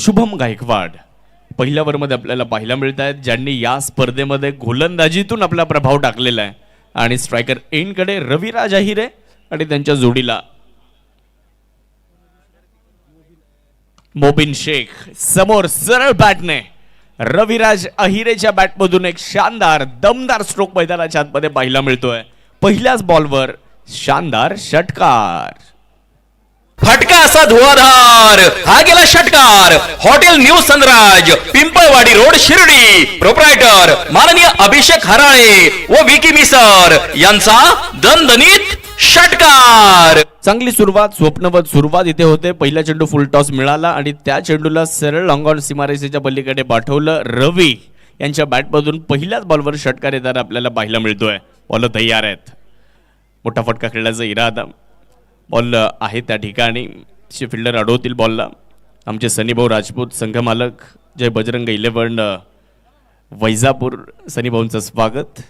शुभम गायकवाड पहिल्या ओव्हरमध्ये आपल्याला पाहायला मिळत आहेत, ज्यांनी या स्पर्धेमध्ये गोलंदाजीतून आपला प्रभाव टाकलेला आहे. आणि स्ट्रायकर एंडकडे रविराज अहिरे आणि त्यांच्या जोडीला मोबिन शेख. समोर सरळ बॅटने रविराज अहिरेच्या बॅटमधून एक शानदार दमदार स्ट्रोक मैदानाच्या आतमध्ये पाहायला मिळतोय. पहिल्याच बॉलवर शानदार षटकार. फटका असा धुवाधार, हा गेला षटकार. Hotel new Sanraj, Pimpalwadi road, Shirdi. Proprietor माननीय अभिषेक हराळे व विकी मिसर यांचा दणदणीत षटकार. चांगली सुरुवात, स्वप्नवत सुरुवात इथे होते. पहिला चेंडू फुल टॉस मिळाला आणि त्या चेंडूला सरळ लॉंग ऑन सीमारेषेच्या पलीकडे पाठवलं. रवी यांच्या बॅटमधून पहिल्याच बॉलवर षटकार येताना आपल्याला पाहायला मिळतोय. बॉल तयार आहेत, मोठा फटका खेळण्याचा इरादा. बॉल आहे त्या ठिकाणी, फिल्डर अडवतील बॉलला. आमचे सनीभाऊ राजपूत, संघमालक जय बजरंग 11 वैजापूर, सनीभाऊंचं स्वागत.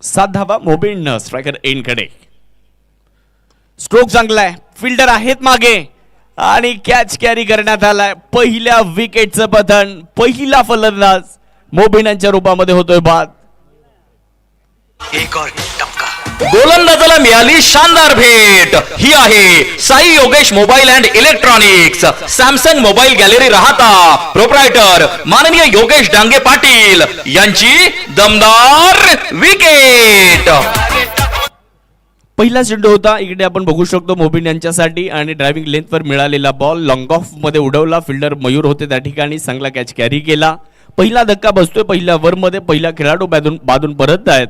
सात धावा मोबिन स्ट्रायकर एंडकडे. स्ट्रोक चांगला आहे, फिल्डर आहेत मागे आणि कॅच कॅरी करण्यात आलाय. पहिल्या विकेटचं पतन, पहिला फलंदाज मोबिन यांच्या रूपामध्ये होतोय बाद. एक और टपका. गोलंदाजाला मिळाली शानदार भेट. ही आहे Sai Yogesh mobile and electronics, Samsung mobile gallery राहता. प्रोप्रायटर माननीय योगेश डांगे पाटील यांची दमदार विकेट. पहिला चेंडू होता, इकडे आपण बघू शकतो मोबिन यांच्यासाठी. आणि ड्रायव्हिंग लेंथवर मिळालेला बॉल लॉंग ऑफ मध्ये उडवला. फिल्डर मयूर होते त्या ठिकाणी, चांगला कॅच कॅरी केला. पहिला धक्का बसतोय पहिल्या ओव्हरमध्ये. पहिला खेळाडू बादून परत आहेत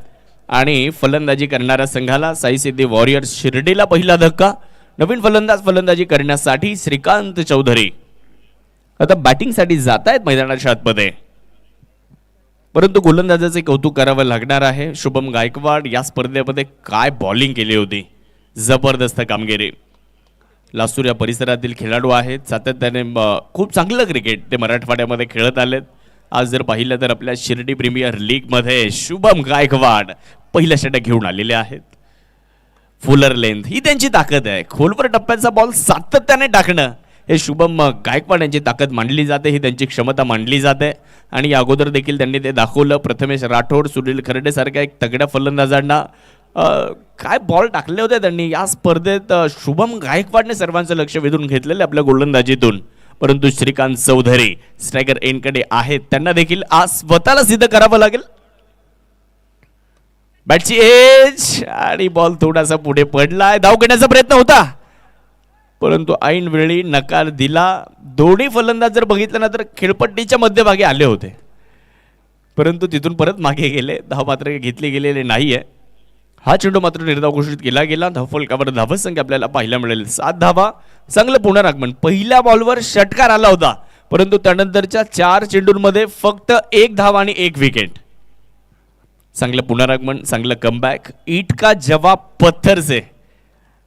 आणि फलंदाजी करणाऱ्या संघाला साई सिद्धी वॉरियर्स शिर्डीला पहिला धक्का. नवीन फलंदाजी करण्यासाठी श्रीकांत चौधरी आता बॅटिंगसाठी जात आहेत मैदानाच्या आतमध्ये. परंतु गोलंदाजाचे कौतुक करावं लागणार आहे. शुभम गायकवाड या स्पर्धेमध्ये काय बॉलिंग केली होती, जबरदस्त कामगिरी. लासूर या परिसरातील खेळाडू आहेत, सातत्याने खूप चांगलं क्रिकेट ते मराठवाड्यामध्ये खेळत आलेत. आज जर पाहिलं तर आपल्या शिर्डी प्रीमियर लीग मध्ये शुभम गायकवाड पहिल्या षटक घेऊन आलेले आहेत. फुलर लेंथ ही त्यांची ताकद आहे. खोलवर टप्प्याचा बॉल सातत्याने टाकणं हे शुभम गायकवाड यांची ताकद मानली जाते, ही त्यांची क्षमता मानली जाते. आणि या अगोदर देखील त्यांनी ते दाखवलं. प्रथमेश राठोड, सुनील खर्डे सारख्या एक तगड्या फलंदाजांना काय बॉल टाकले होते त्यांनी या स्पर्धेत. शुभम गायकवाडने सर्वांचं लक्ष वेधून घेतलेलं आपल्या गोलंदाजीतून. परंतु श्रीकांत चौधरी स्ट्रायकर एंडकडे आहेत, त्यांना देखील आज स्वतःला सिद्ध करावं लागेल. बॅटची एज आणि बॉल थोडासा पुढे पडलाय. धाव घेण्याचा प्रयत्न होता परंतु ऐन वेळी नकार दिला. दोन्ही फलंदाज जर बघितलं ना तर खेळपट्टीच्या मध्यभागी आले होते, परंतु तिथून परत मागे गेले. धाव मात्र घेतली गेलेली नाहीये. हा चेंडू मात्र निर्धाव घोषित केला गेला. धावफलकावर धावसंख्या आपल्याला पाहायला मिळेल 7 धावा. चांगलं पुनरागमन. पहिल्या बॉलवर षटकार आला होता परंतु त्यानंतरच्या 4 चेंडूंमध्ये फक्त 1 धाव आणि 1 विकेट. चांगलं पुनरागमन, चांगलं कमबॅक. ईट का जवाब पत्थर से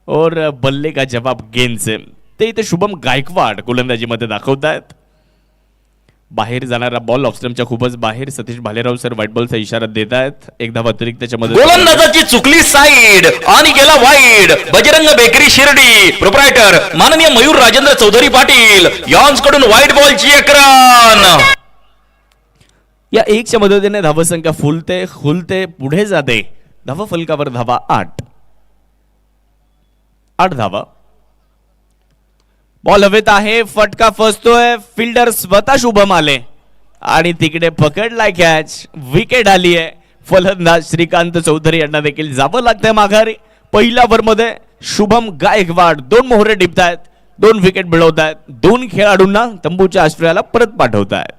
और बल्ले का जवाब गेंद से, ते इथे शुभम गायकवाड गोलंदाजीमध्ये दाखवतायत. बाहेर जाणारा बॉल ऑफस्टम्पच्या खूपच बाहेर. सतीश भालेराव सर व्हाईट बॉलचा इशारा देत आहेत. एक धाव अतिरिक्त त्याच्यामध्ये. गोलंदाजाची चुकली साईड आणि गेला wide. Bajrang bakery Shirdi. Proprietor माननीय मयूर राजेंद्र चौधरी पाटील यांच्याकडून व्हाईट बॉलची एक रन. या 1च्या मदतीने धावसंख्या खुलते पुढे जाते. धाव फलकावर धावा 8 धावा. बॉल हवेत आहे, फटका फसतोय. फिल्डर स्वतः शुभम आले आणि तिकडे पकडलाय कॅच. विकेट आली आहे. फलंदाज श्रीकांत चौधरी यांना देखील जावं लागतंय माघारी. पहिल्या ओव्हरमध्ये शुभम गायकवाड 2 मोहरे टिपतायत, 2 विकेट मिळवतायत. 2 खेळाडूंना तंबूच्या आश्रयाला परत पाठवतायत.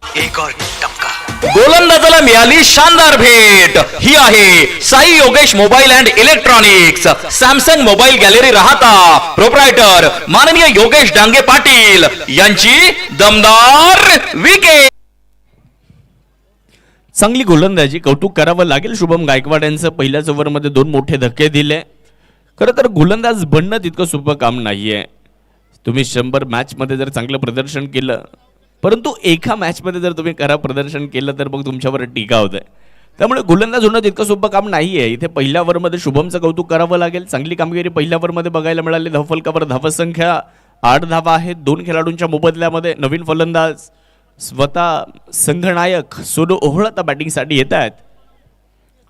एक और टपका. गोलंदाजाला मिळाली शानदार भेट. ही आहे Sai Yogesh mobile and electronics, Samsung mobile gallery राहता. प्रोप्रायटर माननीय योगेश डांगे पाटील यांची दमदार विकेट. चांगली गोलंदाजी, कौतुक करावं लागेल शुभम गायकवाड यांचं. पहिल्याच ओव्हरमध्ये 2 मोठे धक्के दिले. खरं तर गोलंदाज बनणं तितकं सोपं काम नाहीये. तुम्ही 100 मॅचमध्ये जर चांगलं प्रदर्शन केलं, परंतु एका मॅचमध्ये जर तुम्ही खराब प्रदर्शन केलं तर मग तुमच्यावर टीका होते. त्यामुळे गोलंदाज होणं तितकं सोपं काम नाही आहे. इथे पहिल्या ओव्हरमध्ये शुभमचं कौतुक करावं लागेल. चांगली कामगिरी पहिल्या ओव्हरमध्ये बघायला मिळाली. धावफलकावर धावसंख्या 8 धावा आहेत. 2 खेळाडूंच्या मोबदल्यामध्ये नवीन फलंदाज स्वतः संघनायक सोनू ओहळता बॅटिंगसाठी येत आहेत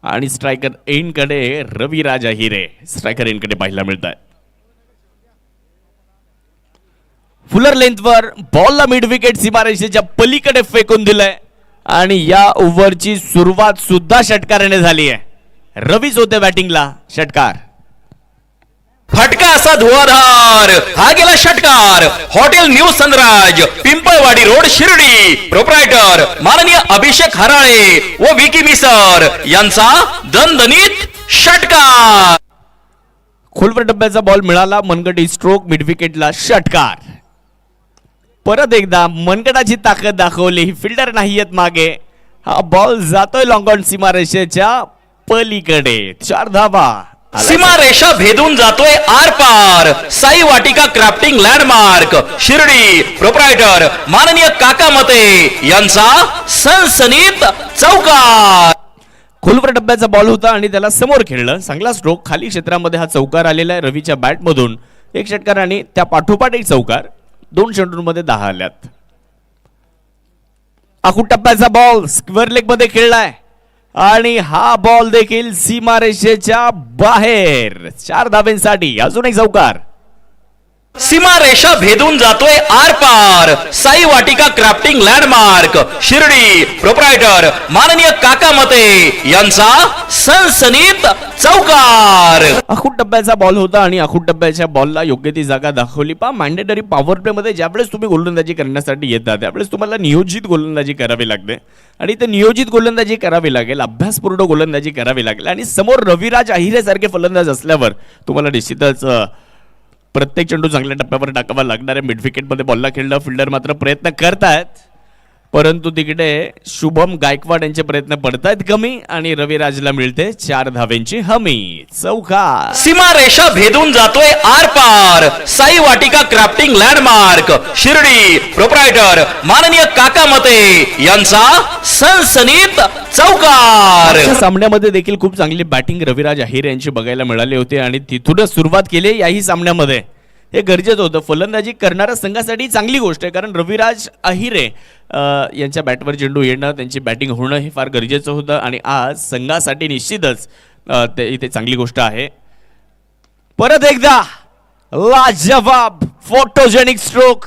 आणि स्ट्रायकर एंडकडे रविराज अहिरे स्ट्रायकर एंडकडे पाहायला मिळत आहेत. फुलर लेंथवर बॉलला मिड विकेट सीमारेषेच्या पलीकडे फेकून दिलंय आणि या ओव्हरची सुरुवात सुद्धा षटकाराने झाली आहे. रवीच होते बॅटिंगला. षटकार फटका असा धुवाधार, हा गेला षटकार. Hotel new Sanraj, Pimpalwadi road, Shirdi. Proprietor माननीय अभिषेक हराळे व विकी मिसर यांचा दणदणीत षटकार. खोलवर डब्याचा बॉल मिळाला. मनगटी स्ट्रोक. मिड विकेटला षटकार. परत एकदा मनगटाची ताकद दाखवली. ही फिल्डर नाही आहेत मागे. हा बॉल जातोय लॉंग ऑन सीमारेषेच्या पलीकडे. 4 धावा. सीमारेषा भेदून जातोय आर पार. साई वाटिका क्राफ्टिंग लँडमार्क, शिर्डी. प्रोप्रायटर माननीय काका मते यांचा सनसनीत चौकार. खोलवर डब्याचा बॉल होता आणि त्याला समोर खेळलं. चांगला स्ट्रोक. खाली क्षेत्रामध्ये हा चौकार आलेला आहे रवीच्या बॅटमधून. एक षटकार आणि त्या पाठोपाठ एक चौकार. 2 चेंडूंमध्ये 10 आल्यात. आखूड टप्प्याचा बॉल स्क्वेअर लेग मध्ये खेळलाय आणि हा बॉल देखील सीमारेषेच्या बाहेर. 4 धाब्यांसाठी अजून एक चौकार. सीमारेषा भेदून जातोय आर पार. साई वाटिका क्राफ्टिंग लँडमार्क, शिर्डी. प्रोप्रायटर माननीय काका मते यांचा सनसनीत चौकार. आखूड टप्प्याचा बॉल होता आणि आखूड टप्प्याच्या बॉलला योग्य ती जागा दाखवली. मॅन्डेटरी पॉवर प्ले मध्ये ज्यावेळेस तुम्ही गोलंदाजी करण्यासाठी येता त्यावेळेस तुम्हाला नियोजित गोलंदाजी करावी लागते आणि ते नियोजित गोलंदाजी करावी लागेल. अभ्यासपूर्ण गोलंदाजी करावी लागेल आणि समोर रविराज अहिरे सारखे फलंदाज असल्यावर तुम्हाला निश्चितच प्रत्येक चेंडू चांगल्या टप्प्यावर टाकावा लागणार आहे. मिड विकेटमध्ये बॉलला खेळलं. फिल्डर मात्र प्रयत्न करतायत परंतु तिकडे शुभम गायकवाड यांचे प्रयत्न पडतायत कमी आणि रविराजला मिळते 4 धाव्यांची हमी. चौकार. सीमारेषा भेदून जातोय आर पार. साई वाटिका क्राफ्टिंग लँडमार्क, शिर्डी. प्रोप्रायटर माननीय काका मते यांचा सनसनीत चौकार. सामन्यामध्ये देखील खूप चांगली बॅटिंग रविराज अहिरे यांची बघायला मिळाली होती आणि तिथूनच सुरुवात केली याही सामन्यामध्ये. हे गरजेचं होतं. फलंदाजी करणाऱ्या संघासाठी चांगली गोष्ट आहे कारण रविराज अहिरे यांच्या बॅटवर चेंडू येणं, त्यांची बॅटिंग होणं हे फार गरजेचं होतं आणि आज संघासाठी निश्चितच इथे चांगली गोष्ट आहे. परत एकदा लाजवाब फोटोजेनिक स्ट्रोक.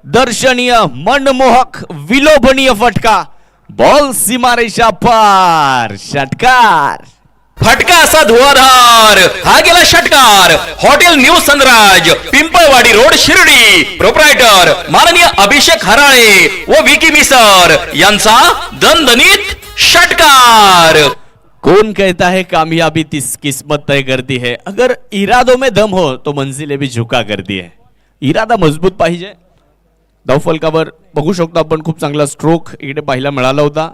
दर्शनीय, मनमोहक, विलोभनीय फटका. बॉल सीमारेषा पार. षटकार. फटका असा धुवाधार, हा गेला षटकार. Hotel new Sanraj, Pimpalwadi road, Shirdi. Proprietor माननीय अभिषेक हराळे व विकी मिसर यांचा दणदणीत षटकार. कौन कहता है कामयाबी किस्मत तय करती है, अगर इरादों में दम हो तो मंजिलें भी झुका करती है. इरादा मजबूत पाहिजे. धावफलकावर बघू शकतो आपण खूप चांगला स्ट्रोक इकडे पाहायला मिळाला होता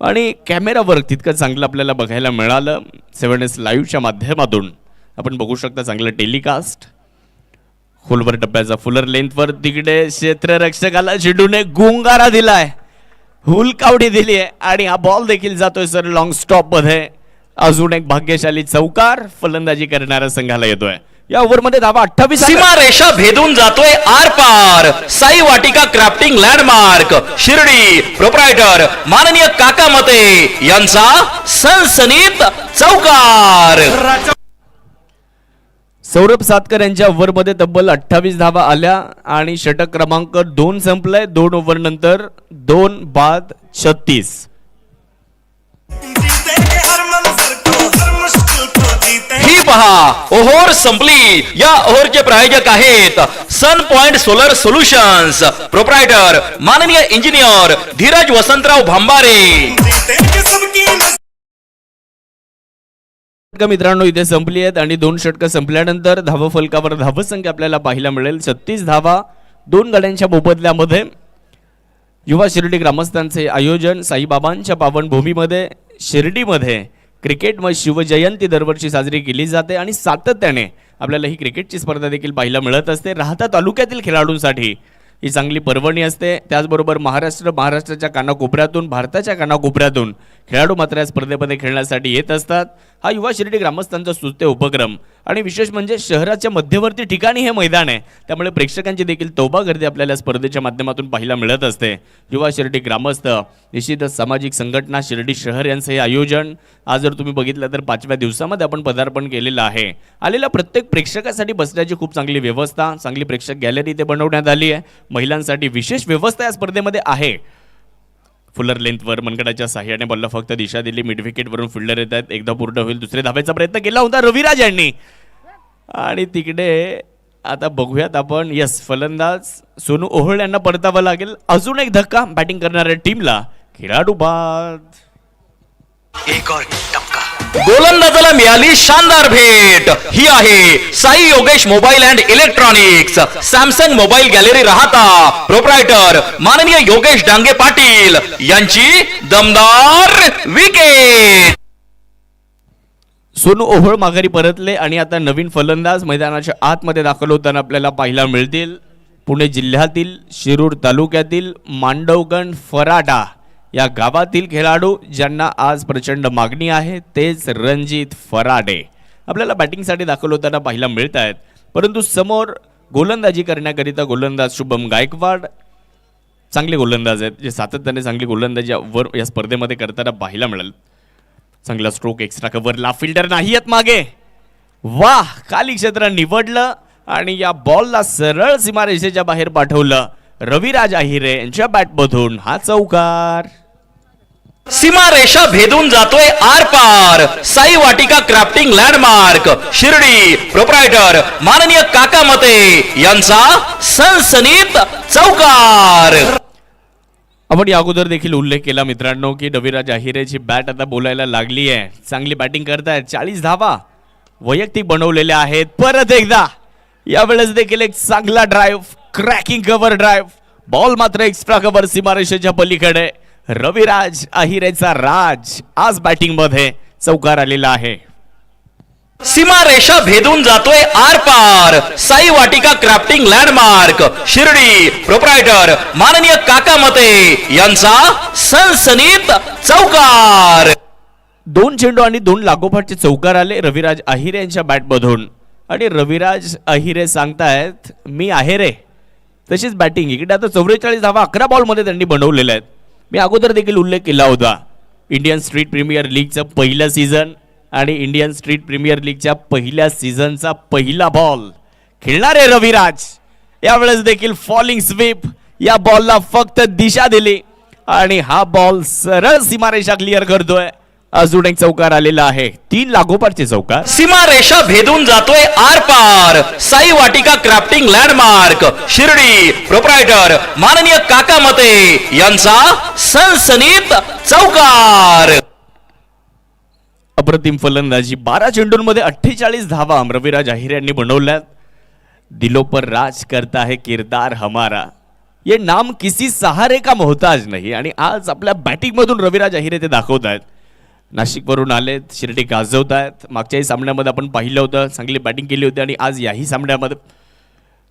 आणि कॅमेरावर तितकं चांगलं आपल्याला बघायला मिळालं. 7S लाईव्हच्या माध्यमातून आपण बघू शकता चांगलं टेलिकास्ट. खोलवर टप्प्याचा फुलर लेंथवर तिकडे क्षेत्ररक्षकाला चेंडूने गुंगारा दिलाय, हुलकावडी दिली आहे आणि हा बॉल देखील जातोय सर लॉंग स्टॉप मध्ये. अजून एक भाग्यशाली चौकार फलंदाजी करणाऱ्या संघाला येतोय. या ओव्हरमध्ये धावा 28. सीमारेषा भेदून जातोय आर पार. साई वाटिका क्राफ्टिंग लँडमार्क, शिर्डी. प्रोप्रायटर माननीय काका मते यांचा सनसनीत चौकार. सौरभ सातकर यांच्या ओव्हरमध्ये तब्बल 28 धावा आल्या आणि षटक क्रमांक 2 संपलाय. 2 ओव्हर नंतर 2 बाद 36. ही पहा ओव्हर संपली. या ओव्हरचे प्रायोजक आहेत सन पॉइंट सोलर सोल्युशन्स. प्रोप्रायटर माननीय इंजिनियर धीरज वसंतराव भांबारे. मित्रांनो इथे संपली आहेत आणि 2 षटकं संपल्यानंतर धावफलकावर धावसंख्या आपल्याला पाहायला मिळेल 36 धावा 2 गड्यांच्या मोबदल्यामध्ये. युवा शिर्डी ग्रामस्थांचे आयोजन साईबाबांच्या पावनभूमीमध्ये शिर्डीमध्ये क्रिकेट मग शिवजयंती दरवर्षी साजरी केली जाते आणि सातत्याने आपल्याला ही क्रिकेटची स्पर्धा देखील पाहायला मिळत असते. राहता तालुक्यातील खेळाडूंसाठी ही चांगली पर्वणी असते. त्याचबरोबर महाराष्ट्राच्या कानाकोपऱ्यातून, भारताच्या कानाकोपऱ्यातून खेळाडू मात्र या स्पर्धेमध्ये खेळण्यासाठी येत असतात. हा युवा शिर्डी ग्रामस्थांचा सुस्ते उपक्रम आणि विशेष म्हणजे शहराच्या मध्यवर्ती ठिकाणी हे मैदान आहे, त्यामुळे प्रेक्षकांची देखील तौबा गर्दी आपल्याला स्पर्धेच्या माध्यमातून पाहायला मिळत असते. युवा शिर्डी ग्रामस्थ, निश्चितच सामाजिक संघटना शिर्डी शहर यांचं हे आयोजन आज जर तुम्ही बघितलं तर 5व्या दिवसामध्ये आपण पदार्पण केलेलं आहे. आलेल्या प्रत्येक प्रेक्षकासाठी बसण्याची खूप चांगली व्यवस्था, चांगली प्रेक्षक गॅलरी इथे बनवण्यात आली आहे. महिलांसाठी विशेष व्यवस्था या स्पर्धेमध्ये आहे. फुलर लेंथवर मनगडाच्या साह्याने बॉलला फक्त दिशा दिली. मिड विकेटवरून फिल्डर येत आहेत. एकदा पूर्ण होईल. दुसरे धावायचा प्रयत्न केला होता रविराज यांनी आणि तिकडे आता बघूयात आपण. यस, फलंदाज सोनू ओहोळ यांना परतावं लागेल. अजून एक धक्का बॅटिंग करणाऱ्या टीमला. खेळाडू बाद. एक और टपका. गोलंदाजाला मिळाली शानदार भेट. ही आहे Sai Yogesh mobile and electronics, Samsung mobile gallery राहता, प्रोप्रायटर माननीय योगेश डांगे पाटील यांची दमदार विकेट. सोनू ओहोळ माघारी परतले आणि आता नवीन फलंदाज मैदानाच्या आतमध्ये दाखल होताना आपल्याला पाहायला मिळतील. पुणे जिल्ह्यातील शिरूर तालुक्यातील मांडवगण फराडा या गावातील खेळाडू ज्यांना आज प्रचंड मागणी आहे, तेच रणजित फराडे आपल्याला बॅटिंगसाठी दाखल होताना पाहायला मिळत आहेत. परंतु समोर गोलंदाजी करण्याकरिता गोलंदाज शुभम गायकवाड चांगले गोलंदाज आहेत, जे सातत्याने चांगली गोलंदाजी या स्पर्धेमध्ये करताना पाहायला मिळेल. चांगला स्ट्रोक, एक्स्ट्रा कव्हरला फिल्डर नाही आहेत मागे. वाह, खाली क्षेत्र निवडलं आणि या बॉलला सरळ सीमारेषेच्या बाहेर पाठवलं. रविराज आहिरे यांच्या बॅटमधून हा चौकार. सीमारेषा भेदून जातोय आर पार. साई वाटिका क्राफ्टिंग लँडमार्क शिर्डी, प्रोप्रायटर माननीय काका मते यांचा सनसनीत चौकार. आपण या अगोदर देखील उल्लेख केला मित्रांनो की रविराज आहिरेची बॅट आता बोलायला लागली आहे. चांगली बॅटिंग करतायत. 40 धावा वैयक्तिक बनवलेल्या आहेत. परत एकदा यावेळेस देखील एक चांगला drive, cracking cover drive. Ball मात्र एक्स्ट्रा कव्हर सीमारेषेच्या पलीकडे. रविराज आहिरेचा राज आज बॅटिंग मध्ये चौकार आलेला आहे. सीमारेषा भेदून जातोय आर पार. साई वाटिका क्राफ्टिंग लँडमार्क शिर्डी, प्रोप्रायटर माननीय काका मते यांचा सनसनीत चौकार. 2 चेंडू आणि 2 लागोपाठचे चौकार आले रविराज आहिरे यांच्या बॅटमधून आणि रविराज आहिरे सांगतायत मी आहे रे. तशीच बॅटिंग इकडे आता 44 धावा 11 बॉलमध्ये त्यांनी बनवलेल्या आहेत. मी अगोदर देखील उल्लेख केला होता इंडियन स्ट्रीट प्रीमियर लीगचं पहिलं सीझन आणि इंडियन स्ट्रीट प्रीमियर लीगच्या पहिल्या सीझनचा पहिला बॉल खेळणारे रविराज यावेळेस देखील फॉलिंग स्वीप. या बॉलला फक्त दिशा दिली आणि हा बॉल सरळ सीमारेषा क्लिअर करतोय. अजून एक चौकार आलेला आहे. 3 लागोपाठचे चौकार. सीमारेषा भेदून जातोय आर पार. साई वाटिका क्राफ्टिंग लँडमार्क शिर्डी, प्रोप्रायटर माननीय काका मते यांचा सनसनीत चौकार. अप्रतिम फलंदाजी. 12 चेंडूंमध्ये 48 धावा रविराज आहिरे यांनी बनवल्यात. दिलो पर राज करता है किरदार हमारा, ये नाम किसी सहारे का मोहताज नाही. आणि आज आपल्या बॅटिंग मधून रविराज आहिरे ते दाखवत आहेत. नाशिकवरून आलेत, शिर्डी गाजवत आहेत. मागच्याही सामन्यामध्ये आपण पाहिलं होतं, चांगली बॅटिंग केली होती आणि आज याही सामन्यामध्ये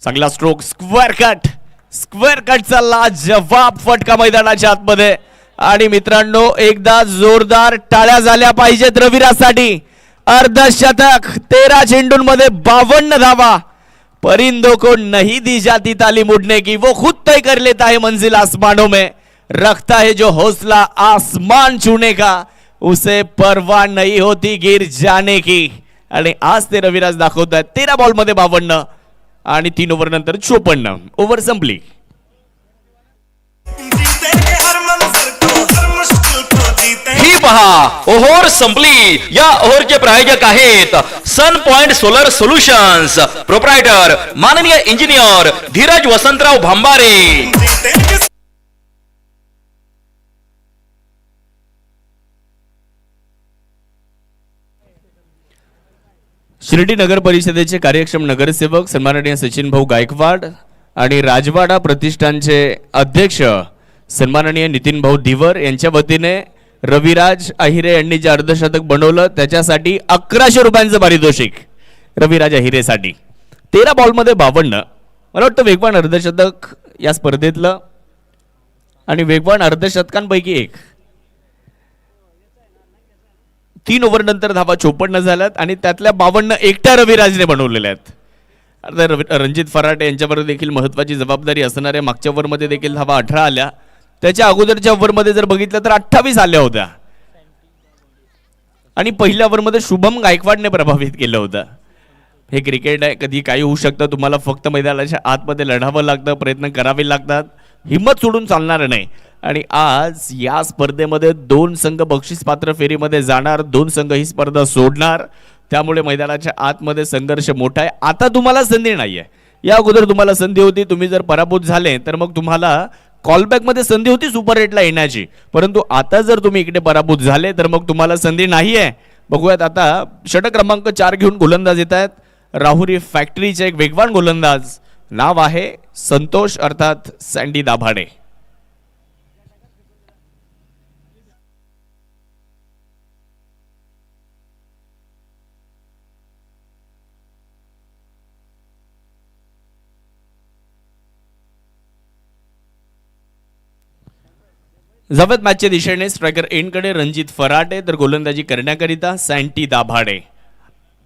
चांगला स्ट्रोक, स्क्वेअर कटचा लाजवाब फटका मैदानाच्या आतमध्ये. आणि मित्रांनो एकदा जोरदार टाळ्या झाल्या पाहिजेत रविराजसाठी. अर्धशतक, 13 चेंडूंमध्ये 52 धावा. परिंदों को नहीं दी जाती तालीम उड़ने की, वो खुद तय कर लेता है मंजिल आसमानों में. रखता है जो हौसला आसमान छूने का, उसे परवाह नहीं होती गिर जाने की. आणि आज ते रविराज दाखवत आहेत. 13 बॉलमध्ये 52 आणि 3 ओव्हर नंतर 54. ओव्हर संपली. ही पहा ओव्हर संपली. या ओव्हरचे प्रायोजक आहेत सन पॉइंट सोलर सोल्युशन्स, प्रोप्रायटर माननीय इंजिनियर धीरज वसंतराव भांबारे. शिर्डी नगर परिषदेचे कार्यक्षम नगरसेवक सन्माननीय सचिन भाऊ गायकवाड आणि राजवाडा प्रतिष्ठानचे अध्यक्ष सन्माननीय नितीन भाऊ दिवर यांच्या वतीने रविराज आहिरे यांनी जे अर्धशतक बनवलं त्याच्यासाठी 1100 रुपयांचं पारितोषिक रविराज आहिरेसाठी. 13 बॉलमध्ये 52. मला वाटतं वेगवान अर्धशतक या स्पर्धेतलं आणि वेगवान अर्धशतकांपैकी एक. 3 ओव्हर नंतर धावा 54 झाल्यात आणि त्यातल्या 52 एकट्या रविराजने बनवलेल्या आहेत. आता रणजित फराटे यांच्यावर देखील महत्वाची जबाबदारी असणाऱ्या मागच्या ओव्हरमध्ये देखील धावा 18 आल्या. त्याच्या अगोदरच्या ओव्हरमध्ये जर बघितलं तर 28 आल्या होत्या आणि पहिल्या ओव्हरमध्ये शुभम गायकवाडने प्रभावित केलं होतं. हे क्रिकेट आहे, कधी काही होऊ शकतं. तुम्हाला फक्त मैदानाच्या आतमध्ये लढावं लागतं, प्रयत्न करावे लागतात, हिंमत सोडून चालणार नाही. आणि आज या स्पर्धेमध्ये 2 संघ बक्षीस पात्र फेरीमध्ये जाणार, 2 संघ ही स्पर्धा सोडणार. त्यामुळे मैदानाच्या आतमध्ये संघर्ष मोठा आहे. आता तुम्हाला संधी नाहीये. या अगोदर तुम्हाला संधी होती, तुम्ही जर पराभूत झाले तर मग तुम्हाला कॉलबॅक मध्ये संधी होती सुपर 8 ला येण्याची. परंतु आता जर तुम्ही इकडे पराभूत झाले तर मग तुम्हाला संधी नाहीये. बघूयात आता षटक क्रमांक 4 घेऊन गोलंदाज येत आहेत. राहुरी फॅक्टरीचे एक वेगवान गोलंदाज, नाव आहे संतोष अर्थात सँडी दाभाडे. जावेद मॅचच्या दिशेने स्ट्रायकर एंडकडे रणजित फराटे तर गोलंदाजी करण्याकरिता सँटी दाभाडे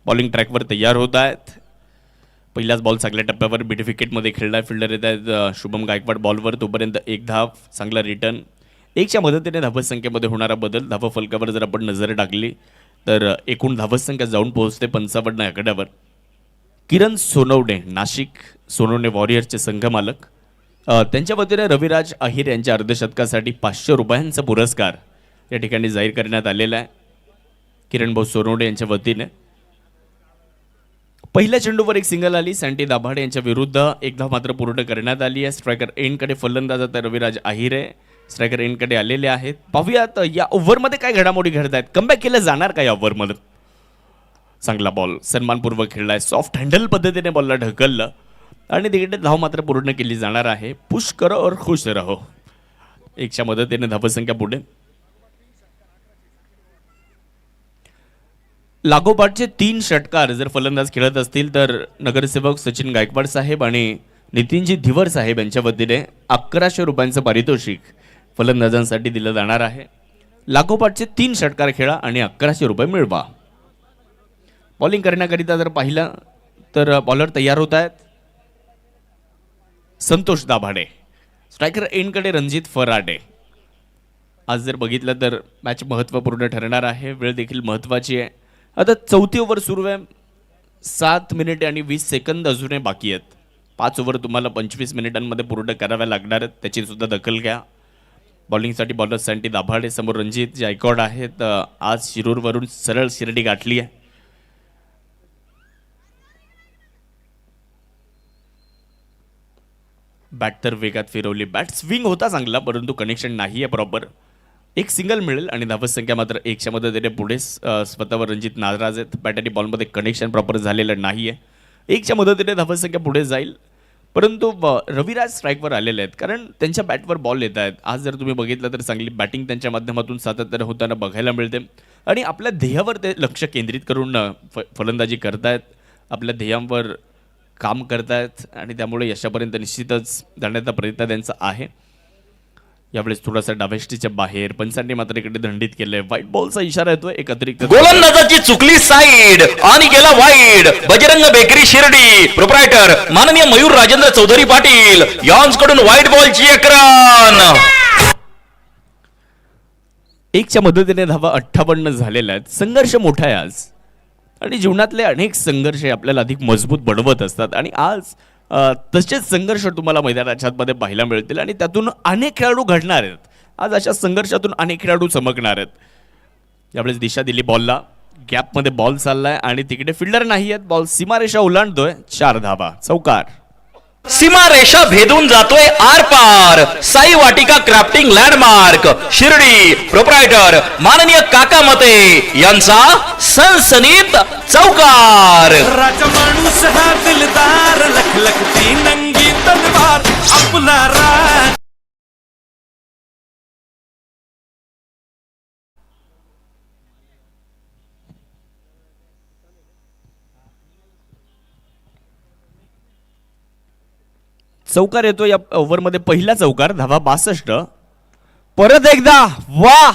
बॉलिंग ट्रॅकवर तयार होत आहेत. पहिलाच बॉल चांगल्या टप्प्यावर मिड विकेटमध्ये खेळलाय. फिल्डर येत आहेत शुभम गायकवाड बॉलवर. तोपर्यंत एक धाव, चांगला रिटर्न. 1च्या मदतीने धावसंख्येमध्ये होणारा बदल. धावफलकावर जर आपण नजर टाकली तर एकूण धावसंख्या जाऊन पोहोचते 55 आकड्यावर. किरण सोनवणे, नाशिक सोनवणे वॉरियर्सचे संघमालक, त्यांच्या वतीने रविराज अहिर यांच्या अर्धशतकासाठी 500 रुपयांचा पुरस्कार या ठिकाणी जाहीर करण्यात आलेला आहे. किरण भाऊ सोनवणे यांच्या वतीने पहिल्या चेंडूवर एक सिंगल आली. सँटी दाभाडे यांच्या विरुद्ध एक धाव मात्र पूर्ण करण्यात आली आहे. स्ट्रायकर एंडकडे फलंदाज आता रविराज अहिरे स्ट्रायकर एंडकडे आलेले आहेत. पाहूयात या ओव्हरमध्ये काय घडामोडी घडत आहेत. कमबॅक केलं जाणार का या ओव्हरमध्ये. चांगला बॉल सन्मानपूर्वक खेळलाय. सॉफ्ट हँडल पद्धतीने बॉलला ढकललं आणि तिकडे धाव मात्र पूर्ण केली जाणार आहे. पुश करो और खुश रहो. 1च्या मदतीने धावसंख्या पुढे. लागोपाठचे 3 षटकार जर फलंदाज खेळत असतील तर नगरसेवक सचिन गायकवाड साहेब आणि नितीनजी धिवर साहेब यांच्या वतीने 1100 रुपयांचं पारितोषिक फलंदाजांसाठी दिलं जाणार आहे. लागोपाठचे 3 षटकार खेळा आणि 1100 रुपये मिळवा. बॉलिंग करण्याकरिता जर पाहिलं तर बॉलर तयार होत आहेत. संतोष दाभाडे, स्ट्रायकर एंडकडे रणजित फराटे. आज जर बघितलं तर मॅच महत्त्वपूर्ण ठरणार आहे. वेळ देखील महत्त्वाची आहे. आता 4थी ओव्हर सुरू आहे. 7 मिनिटे आणि 20 सेकंद अजूनही बाकी आहेत. 5 ओव्हर तुम्हाला 25 मिनिटांमध्ये पूर्ण कराव्या लागणार आहेत. त्याची सुद्धा दखल घ्या. बॉलिंगसाठी बॉलर सँटी दाभाडे, समोर रणजित गायकवाड आहेत. आज शिरूरवरून सरळ शिर्डी गाठली आहे. बॅट तर वेगात फिरवली. बॅट स्विंग होता चांगला, परंतु कनेक्शन नाही आहे प्रॉपर. एक सिंगल मिळेल आणि धावसंख्या मात्र 1च्या मदतीने पुढे. स्वतःवर रणजित नाराज आहेत. बॅट आणि बॉलमध्ये कनेक्शन प्रॉपर झालेलं नाही आहे. 1च्या मदतीने धावसंख्या पुढे जाईल, परंतु रविराज स्ट्राईकवर आलेले आहेत कारण त्यांच्या बॅटवर बॉल येत आहेत. आज जर तुम्ही बघितलं तर चांगली बॅटिंग त्यांच्या माध्यमातून सातत्यानं होताना बघायला मिळते आणि आपल्या ध्येयावर ते लक्ष केंद्रित करून फलंदाजी करतायत. आपल्या ध्येयांवर काम करतायत आणि त्यामुळे यशापर्यंत निश्चितच जाण्याचा प्रयत्न त्यांचा आहे. यावेळेस थोडासा डावेष्टीच्या बाहेर पंचांनी मात्र इकडे दंडित केलंय. व्हाईट बॉलचा इशारा येतोय. एक अतिरिक्त गोलंदाजाची चुकली साईड आणि गेला wide. Bajrang bakery Shirdi proprietor माननीय मयूर राजेंद्र चौधरी पाटील यांच्याकडून व्हाईट बॉलची एक रन. 1च्या मदतीने धावा 58 झालेल्या आहेत. संघर्ष मोठा आहे आज आणि जीवनातले अनेक संघर्ष आपल्याला अधिक मजबूत बनवत असतात आणि आज तसेच संघर्ष तुम्हाला मैदानाच्या आतमध्ये पाहायला मिळतील आणि त्यातून अनेक खेळाडू घडणार आहेत. आज अशा संघर्षातून अनेक खेळाडू चमकणार आहेत. यावेळेस दिशा दिली बॉलला. गॅपमध्ये बॉल चाललाय आणि तिकडे फिल्डर नाही आहेत. बॉल सीमारेषा ओलांडतोय. 4 धावा, चौकार. सीमारेषा भेदून जातोय आर पार. साई वाटिका क्राफ्टिंग लँडमार्क शिर्डी प्रोप्रायटर माननीय काका मते यांचा सनसनीत चौकार. राजा माणूस हा दिलदार लखलखती नंगी तलवार आपला राज. चौकार येतो या ओव्हरमध्ये, पहिला चौकार, धावा 62. परत एकदा वा,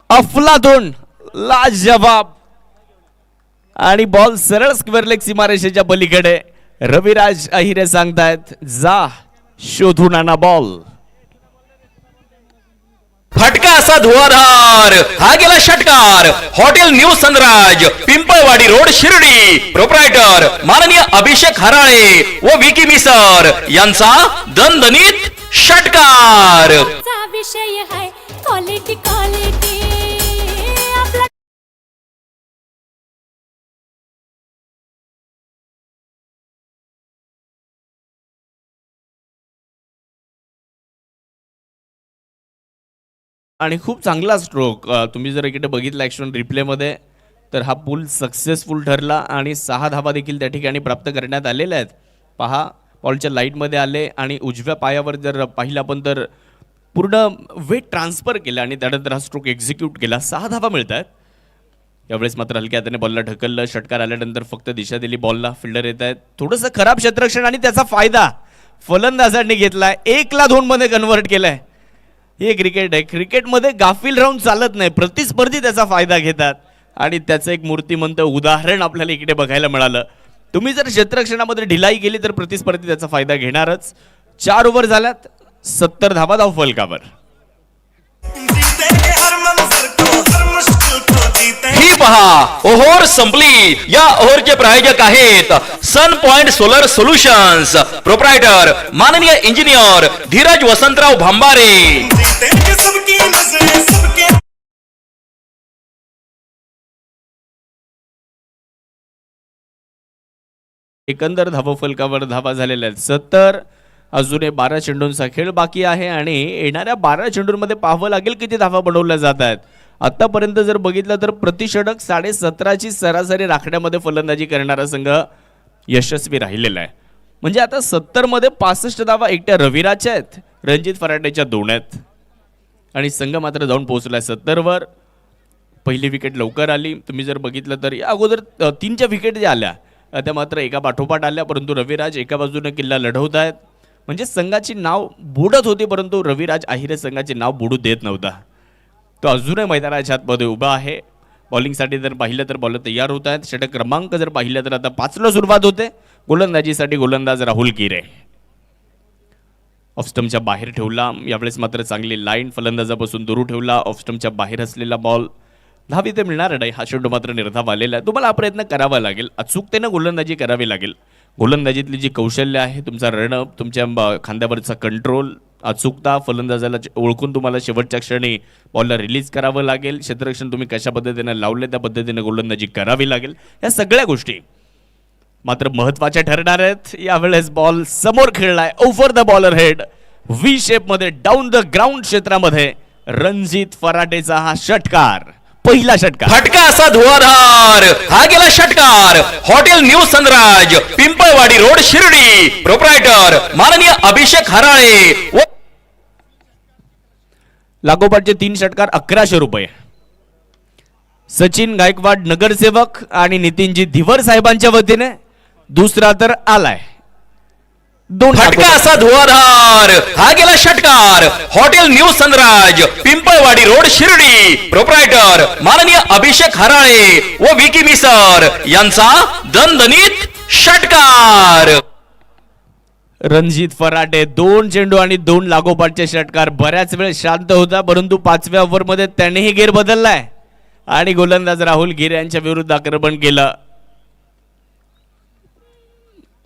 अफलातून, लाजवाब, आणि बॉल सरळ स्क्वेअर लेग सीमारेषेच्या पलीकडे. रविराज अहिरे सांगतायत जा शोधून आणा बॉल. फटका असा धुवाधार, हा गेला षटकार. Hotel new Sanraj, Pimpalwadi road, Shirdi. Proprietor माननीय अभिषेक हराळे व विकी मिसर यांचा दणदणीत षटकार. चा विषय है क्वालिटी क्वालिटी आपला आणि खूप चांगला स्ट्रोक. तुम्ही जर इकडे बघितलं ॲक्शन रिप्लेमध्ये तर हा पूल सक्सेसफुल ठरला आणि 6 धावा देखील त्या ठिकाणी प्राप्त करण्यात आलेल्या आहेत. पहा, बॉलच्या लाईटमध्ये आले आणि उजव्या पायावर जर पाहिलं आपण तर पूर्ण वेट ट्रान्सफर केलं आणि त्यानंतर हा स्ट्रोक एक्झिक्यूट केला. 6 धावा मिळत आहेत. यावेळेस मात्र हलक्या हाताने बॉलला ढकललं. षटकार आल्यानंतर फक्त दिशा दिली बॉलला. फिल्डर येत आहेत. थोडंसं खराब क्षेत्ररक्षण आणि त्याचा फायदा फलंदाजांनी घेतलाय. 1-2 मध्ये कन्व्हर्ट केलंय. हे क्रिकेट आहे. क्रिकेटमध्ये गाफील राहून चालत नाही. प्रतिस्पर्धी त्याचा फायदा घेतात आणि त्याचं एक मूर्तिमंत उदाहरण आपल्याला इकडे बघायला मिळालं. तुम्ही जर क्षेत्ररक्षणामध्ये ढिलाई केली तर प्रतिस्पर्धी त्याचा फायदा घेणारच. 4 ओव्हर झाल्यात, 70 धावा धाव फलकावर. ही पहा, ओव्हर संपली. या ओव्हरचे प्रायोजक आहेत सन पॉइंट सोलर सोल्युशन्स. प्रोप्रायटर माननीय इंजिनियर धीरज वसंतराव भांबारे. एकंदर धावा फलकावर धावा झालेल्या आहेत 70. अजूनही 12 चेंडूंचा खेळ बाकी आहे आणि येणाऱ्या 12 चेंडूंमध्ये पाहावं लागेल किती धावा बनवल्या जात आहेत. आतापर्यंत जर बघितलं तर प्रतिषटक 17.5ची सरासरी राखण्यामध्ये फलंदाजी करणारा संघ यशस्वी राहिलेला आहे. म्हणजे आता 70 मध्ये 65 धावा एकट्या रविराजच्या आहेत, रणजित फराटेच्या 2 आहेत आणि संघ मात्र जाऊन पोहोचलाय 70 वर. पहिली विकेट लवकर आली. तुम्ही जर बघितलं तर या अगोदर 3च्या विकेट ज्या आल्या त्या मात्र एका पाठोपाठ आल्या, परंतु रविराज एका बाजूने किल्ला लढवत आहेत. म्हणजे संघाची नाव बुडत होती परंतु रविराज अहिरे संघाचे नाव बुडू देत नव्हता. तो अजूनही मैदानाच्या आतमध्ये उभा आहे. बॉलिंगसाठी जर पाहिलं तर बॉलर तयार होत आहेत. षटक क्रमांक जर पाहिलं तर आता 5ला सुरुवात होते. गोलंदाजीसाठी गोलंदाज राहुल गिरे. ऑफस्टमच्या बाहेर ठेवला. यावेळेस मात्र चांगली लाईन फलंदाजापासून दूर ठेवला. ऑफस्टमच्या बाहेर असलेला बॉल धाव इथे मिळणार नाही. हा चेंडू मात्र निर्धाव आलेला आहे. तुम्हाला हा प्रयत्न करावा लागेल. अचूकतेनं गोलंदाजी करावी लागेल. गोलंदाजीतली जी कौशल्य आहे, तुमचा रनअप, तुमच्या खांद्यावरचा कंट्रोल, अचूकता, फलंदाजाला ओळखून तुम्हाला शेवटच्या क्षणी बॉलला रिलीज करावं लागेल. क्षेत्ररक्षण तुम्ही कशा पद्धतीने लावले त्या पद्धतीने गोलंदाजी करावी लागेल. या सगळ्या गोष्टी मात्र महत्त्वाच्या ठरणार आहेत. यावेळेस बॉल समोर खेळलाय over the bowler head, V shape मध्ये डाऊन द ग्राउंड क्षेत्रामध्ये. रणजित फराटेचा हा षटकार, पहिला षटकार. फटका असा धुवाधार, हा गेला षटकार. Hotel new Sanraj, Pimpalwadi road, Shirdi. Proprietor माननीय अभिषेक हराळे व लागोपाठचे 3 षटकार 1100 रुपये. सचिन गायकवाड नगरसेवक आणि नितीनजी धिवर साहेबांच्या वतीने. दुसरा तर आलाय. 2 फटका असा धुवाधार, हा गेला षटकार. Hotel new Sanraj, Pimpalwadi road, Shirdi. Proprietor माननीय अभिषेक हराळे व विकी मिसर यांचा दणदणीत षटकार. रणजित फराटे 2 चेंडू आणि 2 लागोपाठचे षटकार. बऱ्याच वेळ शांत होता परंतु 5व्या ओव्हरमध्ये त्यानेही गेर बदललाय आणि गोलंदाज राहुल गिरे यांच्या विरुद्ध आक्रमण केलं.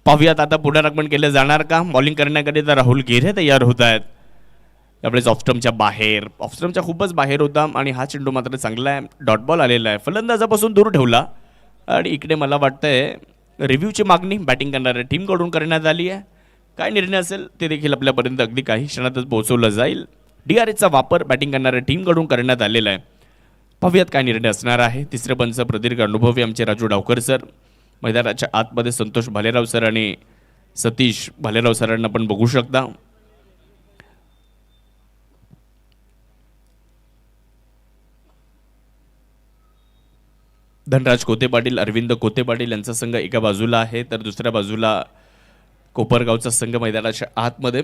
पाहूयात आता पुनरागमन केलं जाणार का. बॉलिंग करण्याकरिता राहुल गिरे तयार होत आहेत. त्यावेळेस ऑफस्टमच्या बाहेर, ऑफस्टमच्या खूपच बाहेर होता आणि हा चेंडू मात्र चांगला आहे. डॉट बॉल आलेला आहे. फलंदाजापासून दूर ठेवला आणि इकडे मला वाटतंय रिव्ह्यूची मागणी बॅटिंग करणाऱ्या टीमकडून करण्यात आली आहे. काय निर्णय असेल ते देखील आपल्यापर्यंत अगदी काही क्षणातच पोहोचवलं जाईल. DRSचा वापर बॅटिंग करणाऱ्या टीमकडून करण्यात आलेला आहे. पाहूयात काय निर्णय असणार आहे. तिसरे पंच प्रदीर्घ अनुभवी आमचे राजू डावकर सर. मैदानाच्या आतमध्ये संतोष भालेराव सर आणि सतीश भालेराव सरांना पण बघू शकता. धनराज कोते पाटील, अरविंद कोते पाटील यांचा संघ एका बाजूला आहे तर दुसऱ्या बाजूला कोपरगावचा संघ मैदानाच्या आतमध्ये.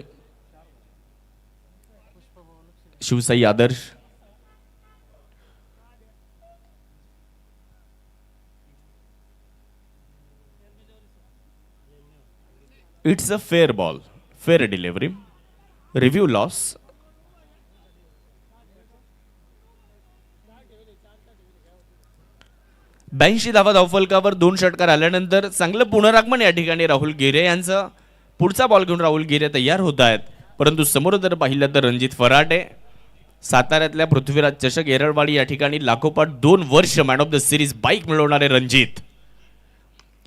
Shivsai Adarsh, it's a fair ball, fair delivery, review loss. ब्याऐंशी धावा धावफलकावर 2 षटकार आल्यानंतर चांगलं पुनरागमन या ठिकाणी राहुल गिरे यांचं. पुढचा बॉल घेऊन राहुल गिरे तयार होत आहेत, परंतु समोर जर पाहिलं तर रणजित फराटे, साताऱ्यातल्या पृथ्वीराज चषक येरळवाडी या ठिकाणी लागोपाठ 2 वर्ष man of the series bike मिळवणारे रणजित.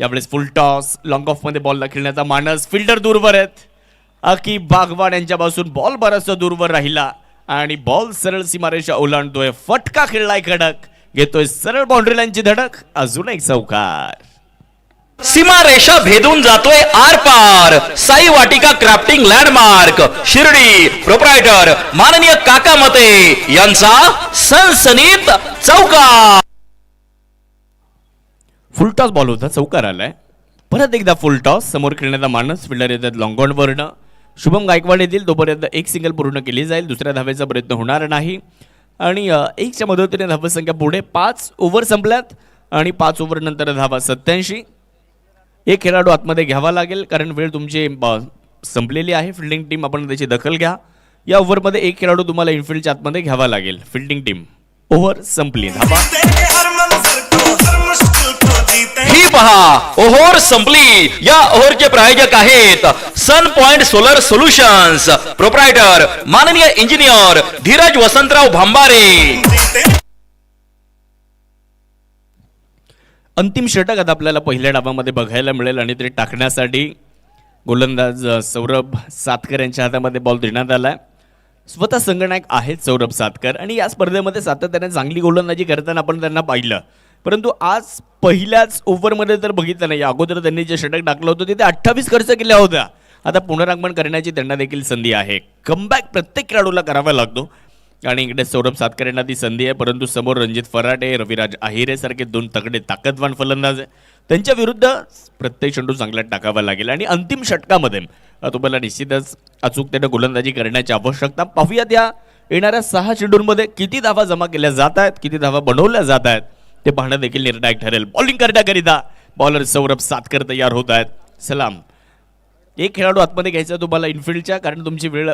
यावेळेस फुल टॉस, लॉंग ऑफ मध्ये बॉलला खेळण्याचा मानस. फिल्डर दूरवर आहेत, अकीब बागवान यांच्यापासून बॉल बराचसा दूरवर राहिला आणि बॉल सरळ सीमारेषा ओलांडतोय. फटका खेळलाय कडक, घेतोय सरळ बाउंड्री लाईनची धडक. अजून एक चौकार. सीमारेषा भेदून जातोय आर पार. साई वाटिका क्राफ्टिंग लँडमार्क शिर्डी, प्रोप्रायटर माननीय काका मते यांचा सनसनीत चौकार. फुल टॉस बॉल होता, चौकार आलाय. परत एकदा फुल टॉस, समोर खेळण्याचा मानस. फिल्डर येतात लॉंग ऑन वरनं. शुभम गायकवाड येतील, तोपर्यंत एक सिंगल पूर्ण केली जाईल. दुसऱ्या धावेचा प्रयत्न होणार नाही आणि 1च्या मदतीने धावसंख्या पुढे. 5 ओव्हर संपल्यात आणि 5 ओव्हर नंतर धावा 87. एक खेळाडू आतमध्ये घ्यावा लागेल कारण वेळ तुमची संपलेली आहे. फिल्डिंग टीम आपण त्याची दखल घ्या. या ओव्हरमध्ये एक खेळाडू तुम्हाला इनफिल्डच्या आतमध्ये घ्यावा लागेल. Fielding team. ओव्हर संपली. धावा. ही पहा, ओव्हर संपली. या ओव्हरचे प्रायोजक आहेत सन पॉइंट सोलर सोल्युशन्स, प्रोप्रायटर माननीय इंजिनियर धीरज वसंतराव भांबारे. अंतिम षटक आता आपल्याला पहिल्या डावामध्ये बघायला मिळेल आणि ते टाकण्यासाठी गोलंदाज सौरभ सातकर यांच्या हातामध्ये बॉल देण्यात आलाय. स्वतः संघनायक आहेत सौरभ सातकर आणि या स्पर्धेमध्ये सातत्याने चांगली गोलंदाजी करताना आपण त्यांना पाहिलं, परंतु आज पहिल्याच ओव्हरमध्ये जर बघितलं नाही, अगोदर त्यांनी जे षटक टाकलं होतं तिथे 28 खर्च केल्या होत्या. आता पुनरागमन करण्याची त्यांना देखील संधी आहे. कमबॅक प्रत्येक खेळाडूला करावा लागतो आणि इकडे सौरभ सातकर यांना ती संधी आहे, परंतु समोर रणजित फराटे, रविराज आहिरे सारखे 2 तगडे ताकदवान फलंदाज आहे. त्यांच्या विरुद्ध प्रत्येक चेंडू चांगला टाकावा लागेल आणि अंतिम षटकामध्ये तुम्हाला निश्चितच अचूकतेने गोलंदाजी करण्याची आवश्यकता. पाहूयात या येणाऱ्या 6 चेंडूंमध्ये किती धावा जमा केल्या जात आहेत, किती धावा बनवल्या जात आहेत ते पाहणं देखील निर्णायक ठरेल. बॉलिंग करण्याकरिता बॉलर सौरभ सातकर तयार होत आहेत. सलाम. एक खेळाडू आतमध्ये घ्यायचा तुम्हाला इनफिल्डच्या, कारण तुमची वेळ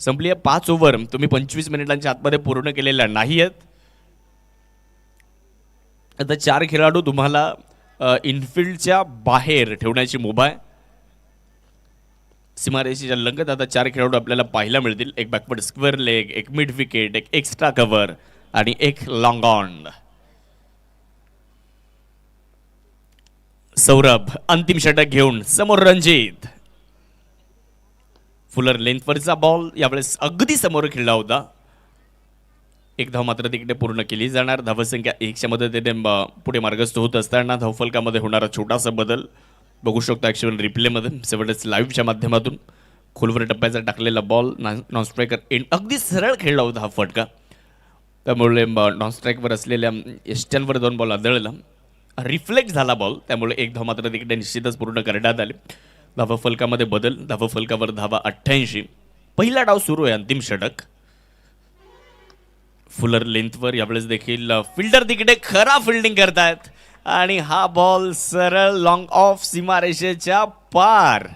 संपली आहे. 5 ओव्हर तुम्ही 25 मिनिटांच्या आतमध्ये पूर्ण केलेल्या नाही आहेत. आता 4 खेळाडू तुम्हाला इनफिल्डच्या बाहेर ठेवण्याची मुभा आहे. सीमारेषेच्या लगत आता 4 खेळाडू आपल्याला पाहायला मिळतील. एक बॅकवर्ड स्क्वेअर लेग, एक मिड विकेट, एक एक्स्ट्रा कव्हर आणि एक लॉंग ऑन. सौरभ अंतिम षटक घेऊन समोर रणजित. फुलर लेंथवरचा बॉल यावेळेस अगदी समोर खेळला होता. एक धाव मात्र तिकडे पूर्ण केली जाणार. धावसंख्या 1च्या मदतीने पुढे मार्गस्थ होत असताना धावफलकामध्ये होणारा छोटासा बदल बघू शकतो ॲक्च्युअल रिप्लेमध्ये. 7 लाईव्हच्या माध्यमातून खोलवर टप्प्याचा टाकलेला बॉल नॉन स्ट्रायकर एंड अगदी सरळ खेळला होता हा फटका. त्यामुळे नॉन स्ट्राईकवर असलेल्या एस्टनवर 2 बॉल आदळला, रिफ्लेक्ट झाला बॉल, त्यामुळे एक धाव मात्र तिकडे निश्चितच पूर्ण करण्यात आले. धावफलकामध्ये बदल. धावफलकावर धावा 88. पहिला डाव सुरू आहे. अंतिम षटक. फुलर लेंथवर यावेळेस देखील फिल्डर तिकडे खरा फिल्डिंग करतायत आणि हा बॉल सरळ लॉंग ऑफ सीमारेषेच्या पार.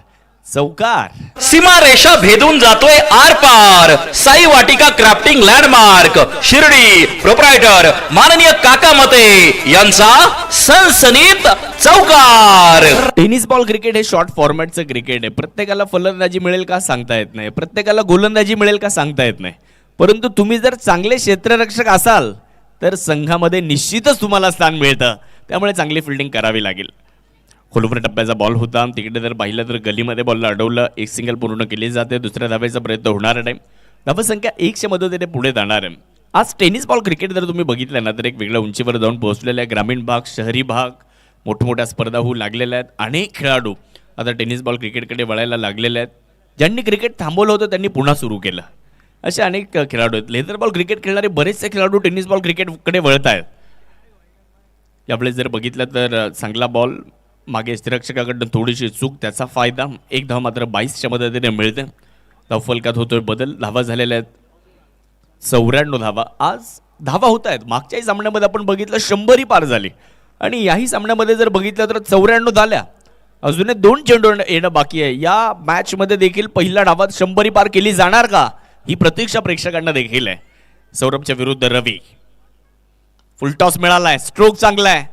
चौकार. सीमारेषा भेदून जातोय आर पार. साई वाटिका क्राफ्टिंग लँडमार्क शिर्डी, प्रोप्रायटर माननीय काका मते यांचा सनसनीत चौकार. टेनिस बॉल क्रिकेट हे शॉर्ट फॉर्मॅटचं क्रिकेट आहे. प्रत्येकाला फलंदाजी मिळेल का सांगता येत नाही, प्रत्येकाला गोलंदाजी मिळेल का सांगता येत नाही, परंतु तुम्ही जर चांगले क्षेत्ररक्षक असाल तर संघामध्ये निश्चितच तुम्हाला स्थान मिळतं. त्यामुळे चांगली फिल्डिंग करावी लागेल. खोलवर टप्प्याचा बॉल होता. तिकडे जर पाहिलं तर गलीमध्ये बॉलला अडवलं. एक सिंगल पूर्ण केली जाते. दुसऱ्या धावेचा प्रयत्न होणार नाही. धावसंख्या 1च्या मदतीने पुढे जाणार आहे. आज टेनिस बॉल क्रिकेट जर तुम्ही बघितलं ना तर एक वेगळ्या उंचीवर जाऊन पोहोचलेला आहे. ग्रामीण भाग, शहरी भाग, मोठमोठ्या स्पर्धा होऊ लागलेल्या आहेत. अनेक खेळाडू आता टेनिस बॉल क्रिकेटकडे वळायला लागलेले आहेत. ज्यांनी क्रिकेट थांबवलं होतं त्यांनी पुन्हा सुरू केलं. असे अनेक खेळाडू आहेत. लेदर बॉल क्रिकेट खेळणारे बरेचसे खेळाडू टेनिस बॉल क्रिकेटकडे वळत आहेत. यावेळेस जर बघितलं तर चांगला बॉल मागे यष्टिरक्षकाकडनं थोडीशी चूक, त्याचा फायदा. एक धाव मात्र 22च्या मदतीने मिळते. धावफलकात होतोय बदल. धावा झालेल्या आहेत 94 धावा. आज धावा होत आहेत. मागच्याही सामन्यामध्ये आपण बघितलं 100 पार झाली आणि याही सामन्यामध्ये जर बघितलं तर 94 झाल्या. अजूनही 2 चेंडू येणं बाकी आहे. या मॅचमध्ये देखील पहिल्या डावात 100 पार केली जाणार का, ही प्रतीक्षा प्रेक्षकांना देखील आहे. सौरभच्या विरुद्ध रवी. फुलटॉस मिळालाय. स्ट्रोक चांगला आहे.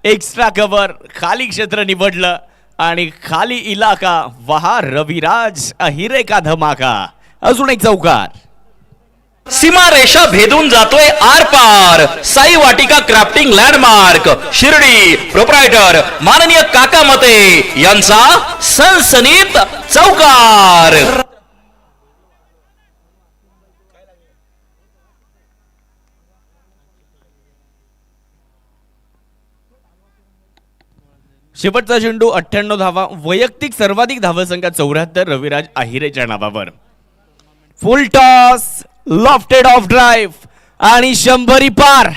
एक्स्ट्रा कव्हर, खाली क्षेत्र निवडलं आणि खाली इलाका. वहा रविराज अहिरे का धमाका. अजून एक चौकार. सीमा रेषा भेदून जातोय आर पार. साई वाटिका क्राफ्टिंग लँडमार्क शिर्डी. प्रोप्रायटर माननीय काका मते यांचा सनसनीत चौकार. शेवटचा चेंडू 98 धावा. वैयक्तिक सर्वाधिक धावसंख्या 74 रविराज अहिरेच्या नावावर. फुल टॉस, लॉफ्टेड ऑफ ड्राईव्ह आणि 100 पार.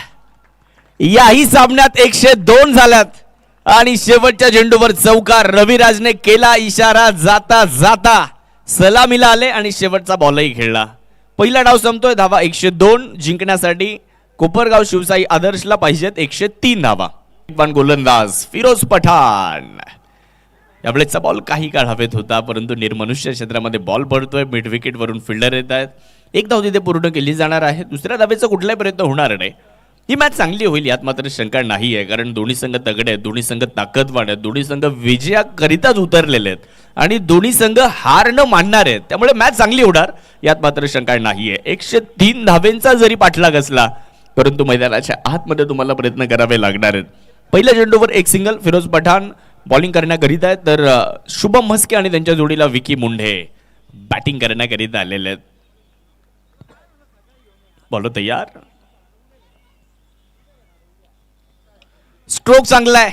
याही सामन्यात 102 झाल्यात आणि शेवटच्या चेंडूवर चौकार. रविराजने केला इशारा. जाता जाता सलामीला आले आणि शेवटचा बॉलही खेळला. पहिला डाव संपतोय. धावा 102 जिंकण्यासाठी कोपरगाव शिवसाई आदर्शला पाहिजेत 103 धावा. गोलंदाज फिरोज पठाण. यावेळेचा बॉल काही काळ हवेत होता, परंतु निर्मनुष्य क्षेत्रामध्ये बॉल पडतोय. मिड विकेट वरून फिल्डर येत आहेत. एक धाव तिथे पूर्ण केली जाणार आहे. दुसऱ्या धावेचा कुठलाही प्रयत्न होणार नाही. ही मॅच चांगली होईल यात मात्र शंका नाही आहे, कारण दोन्ही संघ तगडे आहेत, दोन्ही संघ ताकदवान आहेत, दोन्ही संघ विजयाकरिताच उतरलेले आहेत आणि दोन्ही संघ हार न मानणार आहेत. त्यामुळे मॅच चांगली होणार यात मात्र शंका नाही आहे. 103 धावेंचा जरी पाठलाग असला, परंतु मैदानाच्या आतमध्ये तुम्हाला प्रयत्न करावे लागणार आहेत. पहिल्या चेंडूवर एक सिंगल. फिरोज पठाण बॉलिंग करण्याकरिता आहेत, तर शुभम म्हस्के आणि त्यांच्या जोडीला विकी मुंढे बॅटिंग करण्याकरिता आलेले आहेत. बॉल तयार. स्ट्रोक चांगलाय.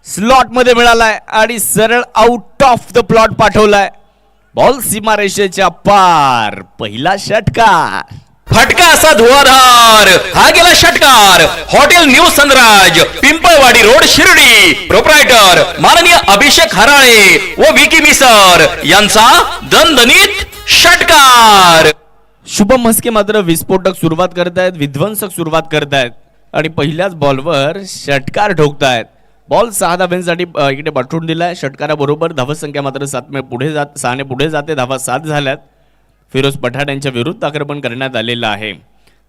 स्लॉट मध्ये मिळालाय आणि सरळ आउट ऑफ द प्लॉट पाठवलाय. बॉल सीमारेषेच्या पार. पहिला षटकार. फटका असा धुवाधार. हा गेला षटकार. Hotel new Sanraj, Pimpalwadi road, Shirdi. Proprietor माननीय अभिषेक हराळे व विकी मिसर यांचा दणदणीत षटकार. शुभम म्हस्के मात्र विस्फोटक सुरुवात करतायत, विध्वंसक सुरुवात करतायत आणि पहिल्याच बॉलवर षटकार ठोकतायत. बॉल 6 धाब्यांसाठी इकडे पाठवून दिलाय. षटकाराबरोबर धावसंख्या मात्र 6 ने पुढे जाते. धावा 7 झाल्यात. फिरोज पठाण यांच्या विरुद्ध आक्रमण करण्यात आलेलं आहे.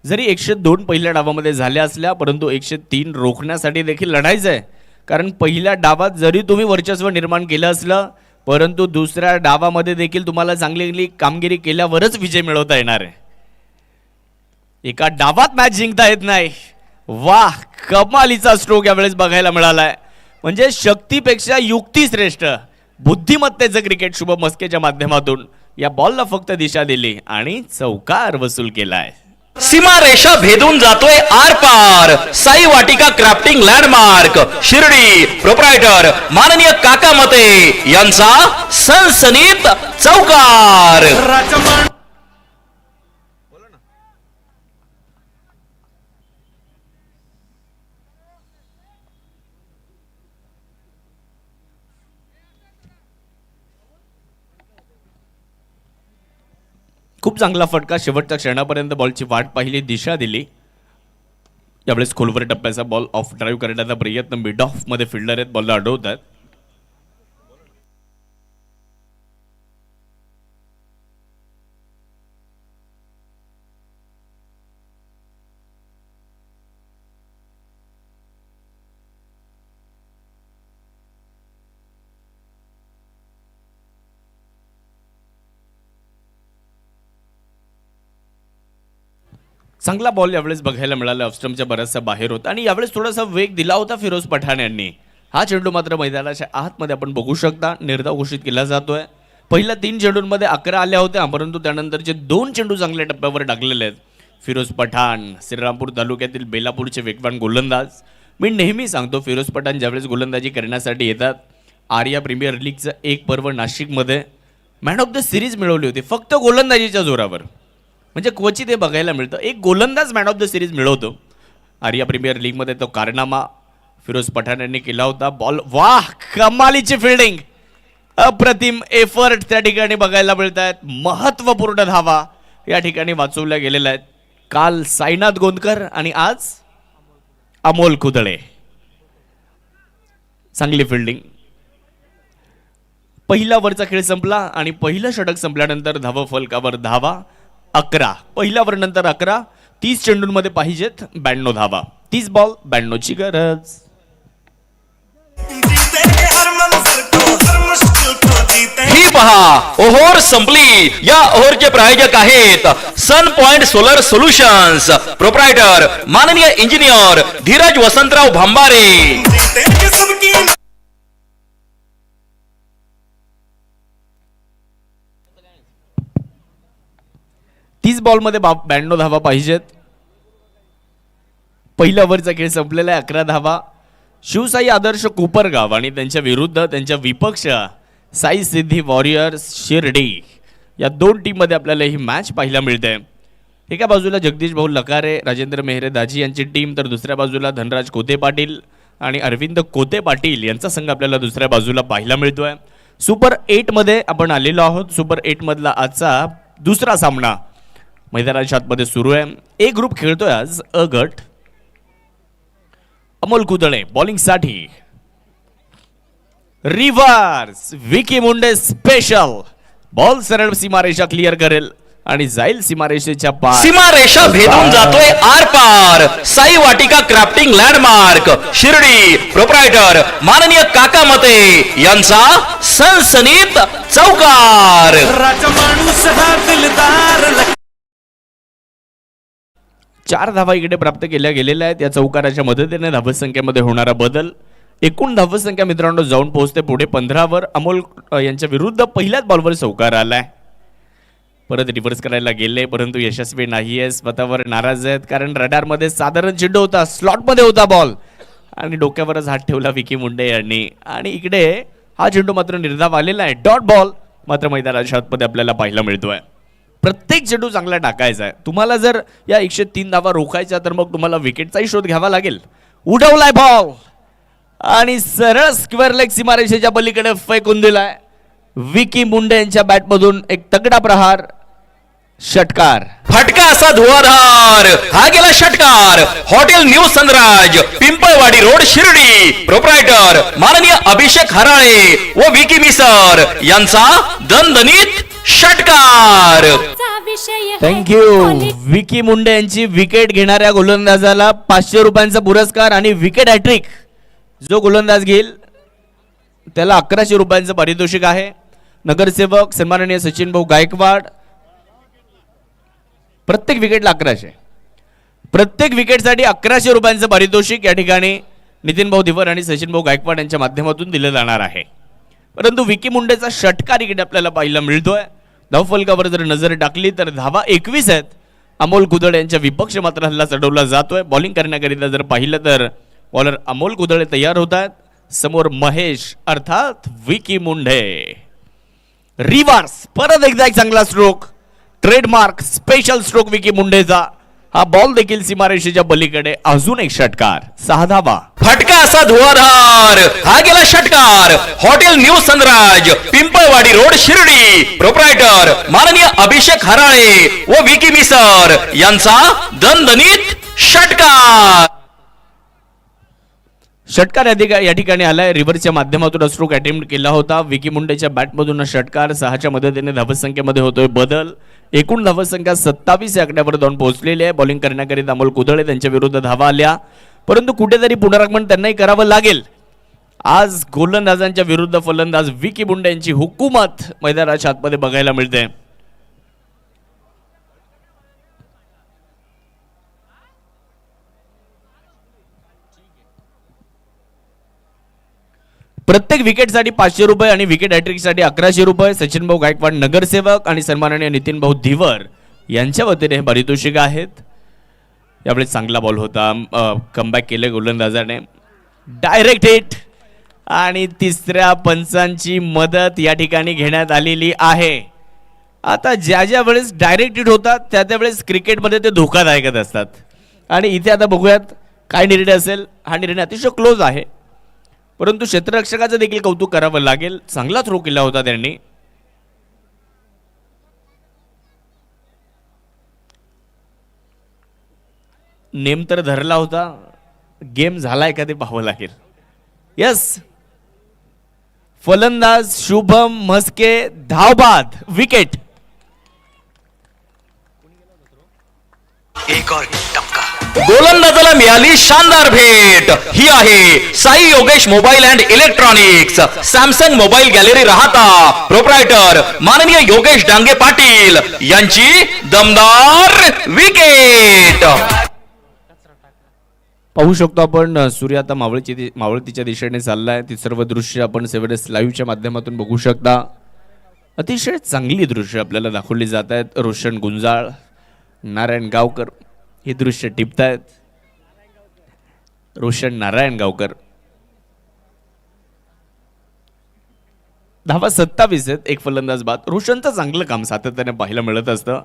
जरी 102 पहिल्या डावामध्ये झाल्या असल्या, परंतु 103 रोखण्यासाठी देखील लढायचं आहे, कारण पहिल्या डावात जरी तुम्ही वर्चस्व निर्माण केलं असलं, परंतु दुसऱ्या डावामध्ये देखील तुम्हाला चांगली कामगिरी केल्यावरच विजय मिळवता येणार आहे. एका डावात मॅच जिंकता येत नाही. वाह, कमालीचा स्ट्रोक यावेळेस बघायला मिळालाय. म्हणजे शक्तीपेक्षा युक्ती श्रेष्ठ, बुद्धिमत्तेचं क्रिकेट शुभम म्हस्केच्या माध्यमातून. या बॉलला फक्त दिशा दिली आणि चौकार वसूल केलाय. सीमा रेषा भेदून जातोय आर पार. साई वाटिका क्राफ्टिंग लँडमार्क शिर्डी. प्रोप्रायटर माननीय काका मते यांचा सनसनीत चौकार. राजमान खूप चांगला फटका. शेवटच्या क्षणापर्यंत बॉलची वाट पाहिली, दिशा दिली. यावेळेस खोलवर टप्प्याचा बॉल ऑफ ड्राईव्ह करण्याचा प्रयत्न. मिड ऑफ मध्ये फिल्डर आहेत, बॉलला अडवतात. चांगला बॉल यावेळेस बघायला मिळाला. ऑफस्टम्पच्या बराचसा बाहेर होता आणि यावेळेस थोडासा वेग दिला होता फिरोज पठाण यांनी. हा चेंडू मात्र मैदानाच्या आतमध्ये आपण बघू शकता निर्धाव घोषित केला जातोय. पहिल्या 3 चेंडूंमध्ये 11 आल्या होत्या, परंतु त्यानंतरचे 2 चेंडू चांगल्या टप्प्यावर टाकलेले आहेत. फिरोज पठाण श्रीरामपूर तालुक्यातील बेलापूरचे वेगवान गोलंदाज. मी नेहमी सांगतो, फिरोज पठाण ज्यावेळेस गोलंदाजी करण्यासाठी येतात, आर्या प्रीमियर लीगचं एक पर्व नाशिकमध्ये मॅन ऑफ द सिरीज मिळवली होती फक्त गोलंदाजीच्या जोरावर. म्हणजे क्वचित हे बघायला मिळतं, एक गोलंदाज मॅन ऑफ द सिरीज मिळवतो. आर्या प्रीमियर लीगमध्ये तो कारनामा फिरोज पठाण यांनी केला होता बॉल. वाह, कमालीची फिल्डिंग, अप्रतिम एफर्ट त्या ठिकाणी बघायला मिळत आहेत. महत्वपूर्ण धावा या ठिकाणी वाचवल्या गेलेल्या आहेत. काल साईनाथ गोंदकर आणि आज अमोल कुदळे. चांगली फिल्डिंग. पहिला वरचा खेळ संपला आणि पहिलं षटक संपल्यानंतर धावा फलकावर धावा 11. पहिल्या वर नंतर 11. 30 चेंडूंमध्ये पाहिजेत 92 धावा. 30 बॉल 92ची गरज. ही पहा, ओव्हर संपली. या ओव्हरचे प्रायोजक आहेत सन पॉइंट सोलर सोल्युशन्स, प्रोप्रायटर माननीय इंजिनियर धीरज वसंतराव भांबारे. 30 बॉलमध्ये 92 धावा पाहिजेत. पहिल्या ओव्हरचा खेळ संपलेला आहे. 11 धावा. शिवसाई आदर्श कोपरगाव आणि त्यांच्या विरुद्ध त्यांच्या विपक्ष साई सिद्धी वॉरियर्स शिर्डी या दोन टीममध्ये आपल्याला ही मॅच पाहायला मिळते. एका बाजूला जगदीश भाऊ लकारे, राजेंद्र मेहरे दाजी यांची टीम, तर दुसऱ्या बाजूला धनराज कोते पाटील आणि अरविंद कोते पाटील यांचा संघ आपल्याला दुसऱ्या बाजूला पाहायला मिळतोय. सुपर 8 मध्ये आपण आलेलो आहोत. सुपर 8 मधला आजचा दुसरा सामना मैदानाच्या आतमध्ये सुरू आहे. ए ग्रुप खेळतोय आज अ गट. अमोल कुदळे बॉलिंगसाठी. Reverse Vicky Munde special. Ball सरळ सीमारेषा क्लिअर करेल आणि जाईल सीमारेषेच्या पार. सीमारेषा भेदून जातोय आर पार. साई वाटिका क्राफ्टिंग लँडमार्क शिर्डी, प्रोप्रायटर माननीय काका मते यांचा सनसनीत चौकार. राजा माणूस हा दिलदार 4 धावा इकडे प्राप्त केल्या गेलेल्या आहेत. या चौकाराच्या मदतीने धावसंख्येमध्ये होणारा बदल. एकूण धावसंख्या मित्रांनो जाऊन पोहोचते पुढे 15 वर. अमोल यांच्या विरुद्ध पहिल्याच बॉलवर चौकार आलाय. परत रिव्हर्स करायला गेले परंतु यशस्वी नाहीये. स्वतःवर नाराज आहेत कारण रडारमध्ये साधारण चेंडू होता, स्लॉटमध्ये होता बॉल आणि डोक्यावरच हात ठेवला विकी मुंडे यांनी. आणि इकडे हा चेंडू मात्र निर्धाव आलेला आहे. डॉट बॉल मात्र मैदानाच्या आतमध्ये आपल्याला पाहायला मिळतोय. प्रत्येक चेंडू चांगला टाकायचा आहे. तुम्हाला जर या 103 धावा रोखायच्या तर मग तुम्हाला विकेटचाही शोध घ्यावा लागेल. उडवलाय बॉल आणि सरळ स्क्वेअर लेग सीमारेषेच्या पलीकडे फेकून दिलाय. विकी मुंडे यांच्या बॅटमधून एक तगडा प्रहार. षटकार. फटका असा धुवाधार. हा गेला षटकार. Hotel new Sanraj, Pimpalwadi road Shirdi, proprietor माननीय अभिषेक हराळे व विकी मिसर यांचा दणदणीत षटकार. थँक्यू. विकी मुंडे यांची विकेट घेणाऱ्या गोलंदाजाला 500 रुपयांचा पुरस्कार आणि विकेट हॅट्रिक जो गोलंदाज घेईल त्याला 1100 रुपयांचं पारितोषिक आहे. नगरसेवक सन्माननीय सचिन भाऊ गायकवाड. प्रत्येक विकेटला 1100. प्रत्येक विकेटसाठी 1100 रुपयांचं पारितोषिक या ठिकाणी नितीन भाऊ दिवर आणि सचिन भाऊ गायकवाड यांच्या माध्यमातून दिलं जाणार आहे. परंतु विकी मुंडेचा षटकार इकडे आपल्याला पाहायला मिळतोय. धावफलकावर जर नजर टाकली तर धावा 21 आहेत. अमोल कुदळे यांच्या विपक्ष मात्र हल्ला चढवला जातोय. बॉलिंग करण्याकरिता जर पाहिलं तर बॉलर अमोल कुदळे तयार होत आहेत. समोर महेश अर्थात विकी मुंडे. रिव्हर्स परत एकदा एक चांगला stroke. Trademark special stroke Vicky मुंडेचा. हा बॉल देखील सीमारेषेच्या पलीकडे. अजून एक षटकार. 6 धावा. फटका असा धुवाधार. हा गेला षटकार. Hotel new Sanraj, Pimpalwadi road Shirdi, proprietor माननीय अभिषेक हराळे व विकी मिसर यांचा दणदणीत षटकार. षटकार या ठिकाणी आलाय. रिव्हर्सच्या माध्यमातून स्ट्रोक अटेम्प्ट केला होता. विकी मुंडेच्या बॅटमधून षटकार. 6च्या मदतीने धावसंख्येमध्ये होतोय बदल. एकूण धावसंख्या 27 या आकड्यावर जाऊन पोहोचलेली आहे. बॉलिंग करण्याकरिता अमोल कुदळे त्यांच्या विरुद्ध धावा आल्या परंतु कुठेतरी पुनरागमन त्यांनाही करावं लागेल. आज गोलंदाजांच्या विरुद्ध फलंदाज विकी मुंडे यांची हुकूमत मैदानाच्या आतमध्ये बघायला मिळते. प्रत्येक विकेटसाठी 500 रुपये आणि विकेट हॅट्रिकसाठी 1100 रुपये. सचिन भाऊ गायकवाड नगरसेवक आणि सन्माननीय नितीन भाऊ धिवर यांच्या वतीने हे पारितोषिक आहेत. यावेळेस चांगला बॉल होता. कमबॅक केले गोलंदाजाने. डायरेक्ट हिट आणि तिसऱ्या पंचांची मदत या ठिकाणी घेण्यात आलेली आहे. आता ज्या ज्या वेळेस डायरेक्ट हिट होतात त्या वेळेस क्रिकेटमध्ये ते धोकादायक असतात आणि इथे आता बघूयात काय निर्णय असेल? हा निर्णय अतिशय क्लोज आहे, परंतु क्षेत्ररक्षकाचं देखील कौतुक करावं लागेल. चांगला थ्रो केला होता त्यांनी. नेम तर धरला होता, गेम झालाय का ते पाहावं लागेल. यस, फलंदाज शुभम म्हस्के धावबाद, विकेट. एक और टपका. गोलंदाजाला मिळाली शानदार भेट. ही आहे Sai Yogesh mobile and electronics, Samsung mobile gallery राहता, प्रोप्रायटर माननीय योगेश डांगे पाटील यांची दमदार विकेट. पाहू शकतो आपण सूर्य आता मावळतीच्या दिशेने चाललाय. ती सर्व दृश्य आपण 7S लाईव्हच्या माध्यमातून बघू शकता. अतिशय चांगली दृश्य आपल्याला दाखवली जात आहेत. रोशन गुंजाळ, नारायण गावकर ही दृश्य टिपतायत. रोशन नारायण गावकर. धावा 27 आहेत, एक फलंदाज बाद. रोशनचं चांगलं काम सातत्याने पाहायला मिळत असतं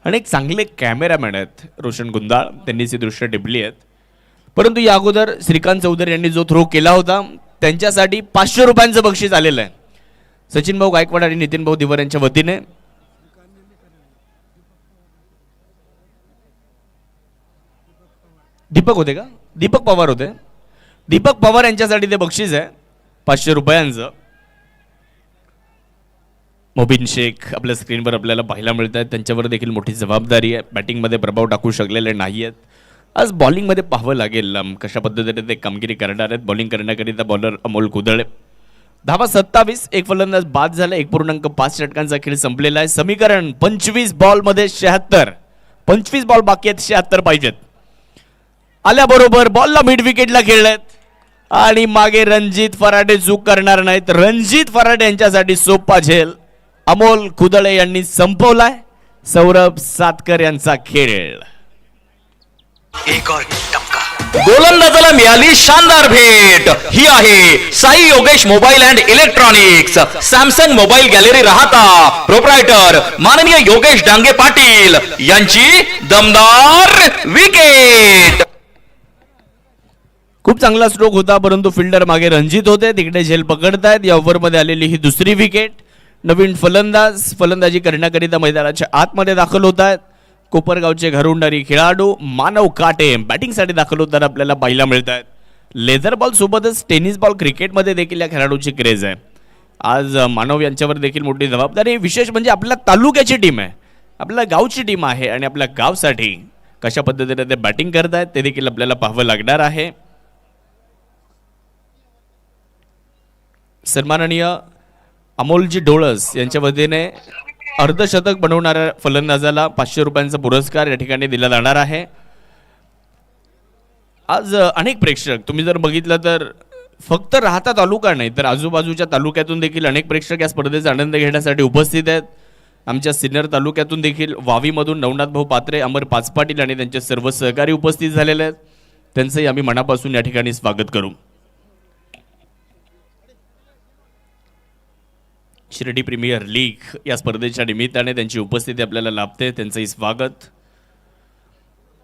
आणि एक चांगले कॅमेरामॅन आहेत रोशन गुंजाळ, त्यांनीच ही दृश्य टिपली आहेत. परंतु या अगोदर श्रीकांत चौधरी यांनी जो थ्रो केला होता त्यांच्यासाठी 500 रुपयांचं बक्षीस आलेलं आहे. सचिन भाऊ गायकवाड आणि नितीन भाऊ दिवर यांच्या वतीने. दीपक होते का? दीपक पवार होते. दीपक पवार यांच्यासाठी ते बक्षीस आहे 500 रुपयांचं. मोबिन शेख आपल्या स्क्रीनवर आपल्याला पाहायला मिळत आहेत. त्यांच्यावर देखील मोठी जबाबदारी आहे. बॅटिंगमध्ये प्रभाव टाकू शकलेले नाही आहेत. आज बॉलिंगमध्ये पाहावं लागेल कशा पद्धतीने ते कामगिरी करणार आहेत. बॉलिंग करण्याकरिता बॉलर अमोल कुदळे. धावा 27, एक फलंदाज बाद झाला. 1.5 षटकांचा खेळ संपलेला आहे. समीकरण 25 बॉलमध्ये 76. 25 बॉल बाकी आहेत, 76 पाहिजेत. आल्याबरोबर बॉलला मिड विकेटला खेळलेत आणि मागे रणजित फराडे चूक करणार नाहीत. रणजित फराडे यांच्यासाठी सोपा झेल अमोल कुदळे यांनी संपवलाय. सौरभ सातकर यांचा खेळ. एक और टपका. गोलंदाजाला मिळाली शानदार भेट. ही आहे Sai Yogesh mobile and electronics, Samsung mobile gallery राहता, प्रोप्रायटर माननीय योगेश डांगे पाटील यांची दमदार विकेट. खूप चांगला स्ट्रोक होता, परंतु फिल्डर मागे रणजित होते, तिकडे झेल पकडतायत. या ओव्हरमध्ये आलेली ही दुसरी विकेट. नवीन फलंदाज फलंदाजी करण्याकरिता मैदानाच्या आतमध्ये दाखल होत आहेत. कोपरगावचे घरुंडारी खेळाडू मानव काटे बॅटिंगसाठी दाखल होताना आपल्याला पाहायला मिळत आहेत. लेझर बॉल सोबतच टेनिस बॉल क्रिकेटमध्ये देखील या खेळाडूची क्रेज आहे. आज मानव यांच्यावर देखील मोठी जबाबदारी. विशेष म्हणजे आपल्या तालुक्याची टीम आहे, आपल्या गावची टीम आहे आणि आपल्या गावसाठी कशा पद्धतीने ते बॅटिंग करत आहेत ते देखील आपल्याला पाहावं लागणार आहे. सन्माननीय अमोलजी डोळस यांच्या वतीने अर्धशतक बनवणाऱ्या फलंदाजाला 500 रुपयांचा पुरस्कार या ठिकाणी दिला जाणार आहे. आज अनेक प्रेक्षक तुम्ही जर बघितलं तर फक्त राहता तालुका नाही तर आजूबाजूच्या तालुक्यातून देखील अनेक प्रेक्षक या स्पर्धेचा आनंद घेण्यासाठी उपस्थित आहेत. आमच्या सिनियर तालुक्यातून देखील वावीमधून नवनाथ भाऊ पात्रे, अमर पाचपाटील आणि त्यांचे सर्व सहकारी उपस्थित झालेले आहेत. त्यांचंही आम्ही मनापासून या ठिकाणी स्वागत करू. शिर्डी प्रीमियर लीग या स्पर्धेच्या निमित्ताने त्यांची उपस्थिती आपल्याला लाभते, त्यांचंही स्वागत.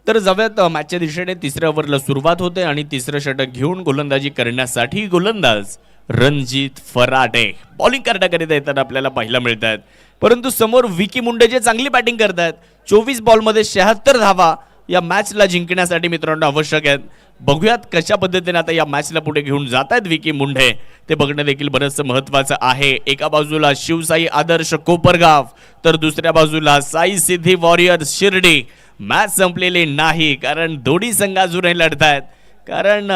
तर जाऊयात मॅचच्या दिशेने. तिसऱ्या ओव्हरला सुरुवात होते आणि तिसरं षटक घेऊन गोलंदाजी करण्यासाठी गोलंदाज रणजित फराडे बॉलिंग करण्याकरिता येताना आपल्याला पाहायला मिळत आहेत. परंतु समोर विकी मुंडे जे चांगली बॅटिंग करतायत. 24 बॉलमध्ये 76 धावा या मॅचला जिंकण्यासाठी मित्रांनो आवश्यक आहेत. बघूयात कशा पद्धतीने आता या मॅचला पुढे घेऊन जात आहेत विकी मुंडे, ते बघणं देखील बरंचसं महत्त्वाचं आहे. एका बाजूला शिवसाई आदर्श कोपरगाव तर दुसऱ्या बाजूला साई सिद्धी वॉरियर्स शिर्डी. मॅच संपलेली नाही, कारण दोन्ही संघ अजूनही लढतायत, कारण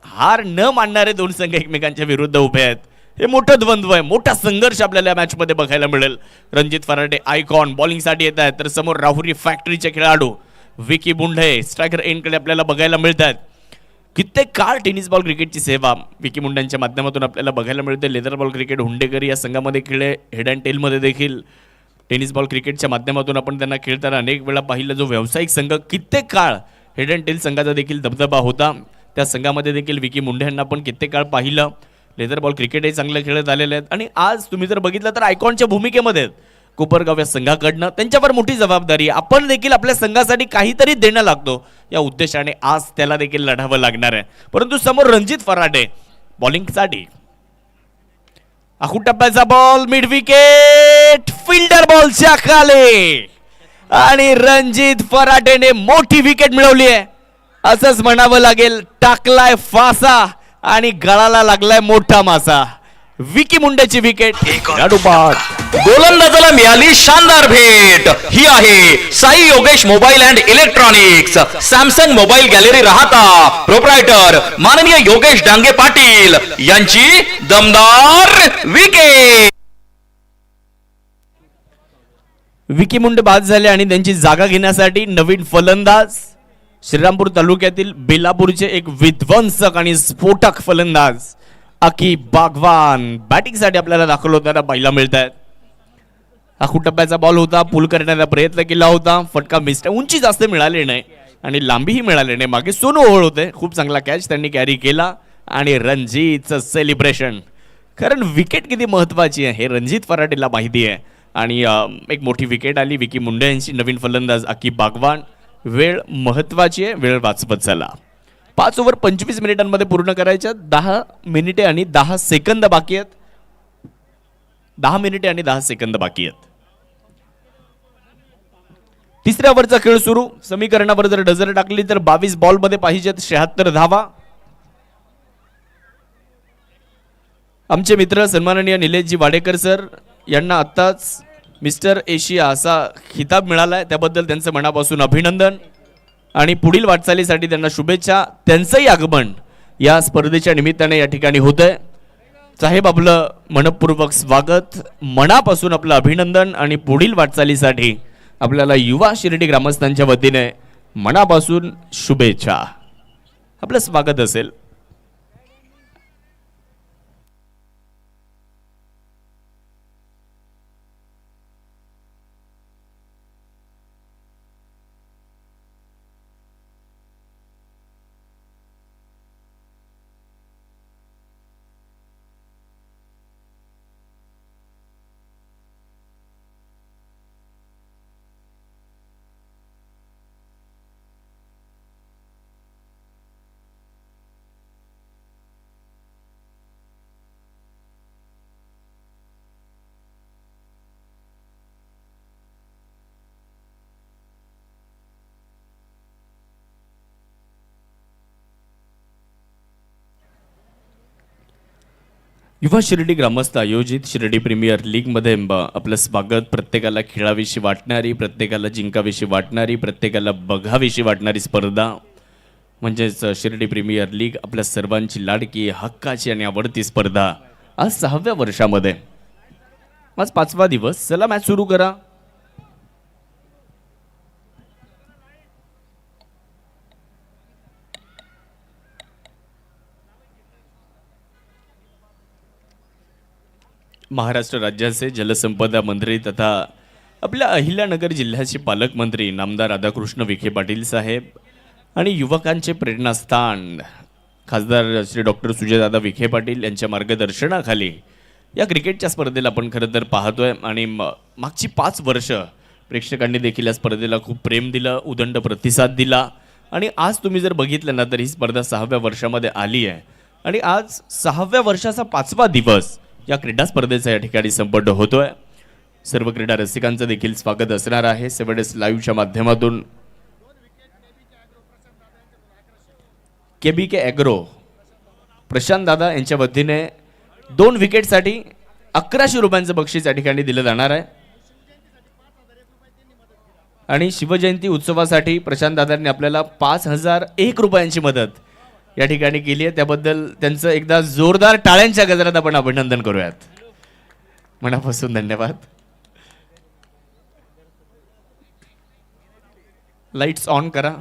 हार न मानणारे दोन संघ एकमेकांच्या विरुद्ध उभे आहेत. हे मोठं द्वंद्व आहे, मोठा संघर्ष आपल्याला या मॅचमध्ये बघायला मिळेल. रणजित फराडे आयकॉन बॉलिंगसाठी येत आहेत, तर समोर राहुरी फॅक्टरीचे खेळाडू विकी मुंडे स्ट्रायकर एंडकडे आपल्याला बघायला मिळतात. कित्येक काळ टेनिस बॉल क्रिकेटची सेवा विकी मुंड्यांच्या माध्यमातून आपल्याला बघायला मिळते. लेदर बॉल क्रिकेट हुंडेकरी या संघामध्ये खेळले. हेड अँड टेलमध्ये देखील टेनिस बॉल क्रिकेटच्या माध्यमातून आपण त्यांना खेळताना अनेक वेळा पाहिलं. जो व्यावसायिक संघ कित्येक काळ हेड अँड टेल संघाचा देखील दबदबा होता, त्या संघामध्ये देखील विकी मुंडे यांना आपण कित्येक काळ पाहिलं. लेदर बॉल क्रिकेटही चांगलं खेळत आलेले आहेत आणि आज तुम्ही जर बघितलं तर आयकॉनच्या भूमिकेमध्ये कोपरगाव या संघाकडनं. त्यांच्यावर मोठी जबाबदारी आहे. आपण देखील आपल्या संघासाठी काहीतरी देणं लागतो या उद्देशाने आज त्याला देखील लढावं लागणार आहे. परंतु समोर रणजित फराटे बॉलिंगसाठी. आखूड टप्प्याचा बॉल मिड विकेट, फिल्डर बॉलच्या खाली आणि रणजित फराटेने मोठी विकेट मिळवली आहे असंच म्हणावं लागेल. टाकलाय फासा आणि गळाला लागलाय मोठा मासा. विकी मुंडेची विकेट. खेळाडू बाद. गोलंदाजाला मिळाली शानदार भेट. ही आहे Sai Yogesh mobile and electronics, Samsung mobile gallery राहता, प्रोप्रायटर माननीय योगेश डांगे पाटील यांची दमदार विकेट. विकी मुंडे बाद झाले आणि त्यांची जागा घेण्यासाठी नवीन फलंदाज श्रीरामपूर तालुक्यातील बेलापूरचे एक विध्वंसक आणि स्फोटक फलंदाज अकी बागवान बॅटिंगसाठी आपल्याला दाखल होताना पाहायला मिळत आहेत. आखूड टप्प्याचा बॉल होता, पुल करण्याचा प्रयत्न केला होता, फटका मिस. उंची जास्त मिळाली नाही आणि लांबीही मिळाली नाही. मागे सोनू ओव्हळ होते, खूप चांगला कॅच त्यांनी कॅरी केला आणि रणजितचं सेलिब्रेशन. कारण विकेट किती महत्वाची आहे हे रणजित फराटेला माहिती आहे आणि एक मोठी विकेट आली. विकी मुंडे यांची नवीन फलंदाज अकी बागवान. वेळ महत्वाची आहे, वेळ वाचवत चला. 5 ओव्हर 25 मिनिटांमध्ये पूर्ण करायच्या. 10 मिनिटे आणि 10 सेकंद बाकी आहेत. 10 मिनिटे आणि 10 सेकंद बाकी आहेत. तिसऱ्या ओव्हरचा खेळ सुरू. समीकरणावर जर डझर टाकली तर 22 बॉल मध्ये पाहिजेत 76 धावा. आमचे मित्र सन्माननीय निलेशजी वाडेकर सर यांना आत्ताच मिस्टर एशिया असा खिताब मिळालाय, त्याबद्दल त्यांचं मनापासून अभिनंदन आणि पुढील वाटचालीसाठी त्यांना शुभेच्छा. त्यांचंही आगमन या स्पर्धेच्या निमित्ताने या ठिकाणी होतंय. साहेब आपलं मनपूर्वक स्वागत, मनापासून आपलं अभिनंदन आणि पुढील वाटचालीसाठी आपल्याला युवा शिर्डी ग्रामस्थांच्या वतीने मनापासून शुभेच्छा. आपलं स्वागत असेल. युवा शिर्डी ग्रामस्थ आयोजित शिर्डी प्रीमियर लीगमध्ये आपलं स्वागत. प्रत्येकाला खेळाविषयी वाटणारी, प्रत्येकाला जिंकाविषयी वाटणारी, प्रत्येकाला बघाविषयी वाटणारी स्पर्धा म्हणजेच शिर्डी प्रीमियर लीग, आपल्या सर्वांची लाडकी, हक्काची आणि आवडती स्पर्धा. आज 6व्या वर्षामध्ये, आज 5वा दिवस. चला मॅच सुरू करा. महाराष्ट्र राज्याचे जलसंपदा मंत्री तथा आपल्या अहिल्यानगर जिल्ह्याचे पालकमंत्री नामदार राधाकृष्ण विखे पाटील साहेब आणि युवकांचे प्रेरणास्थान खासदार श्री डॉक्टर सुजयदादा विखे पाटील यांच्या मार्गदर्शनाखाली या क्रिकेटच्या स्पर्धेला आपण खरं तर पाहतोय. आणि मागची 5 वर्ष प्रेक्षकांनी देखील या स्पर्धेला खूप प्रेम दिलं, उदंड प्रतिसाद दिला. आणि आज तुम्ही जर बघितलं ना तर ही स्पर्धा 6व्या वर्षामध्ये आली आहे आणि आज 6व्या वर्षाचा 5वा दिवस या क्रीडा स्पर्धेचा या ठिकाणी संपन्न होतोय. सर्व क्रीडा रसिकांचं देखील स्वागत असणार आहे 7 डेज लाईव्हच्या माध्यमातून. केबीके ॲग्रो प्रशांत दादा यांच्या वतीने 2 विकेटसाठी 1100 रुपयांचं बक्षीस या ठिकाणी दिलं जाणार आहे. आणि शिवजयंती उत्सवासाठी प्रशांत दादांनी आपल्याला 5001 रुपयांची मदत या ठिकाणी केली आहे. त्याबद्दल त्यांचं एकदा जोरदार टाळ्यांच्या गजरात आपण अभिनंदन करूयात. मनापासून धन्यवाद. लाईट्स ऑन करा.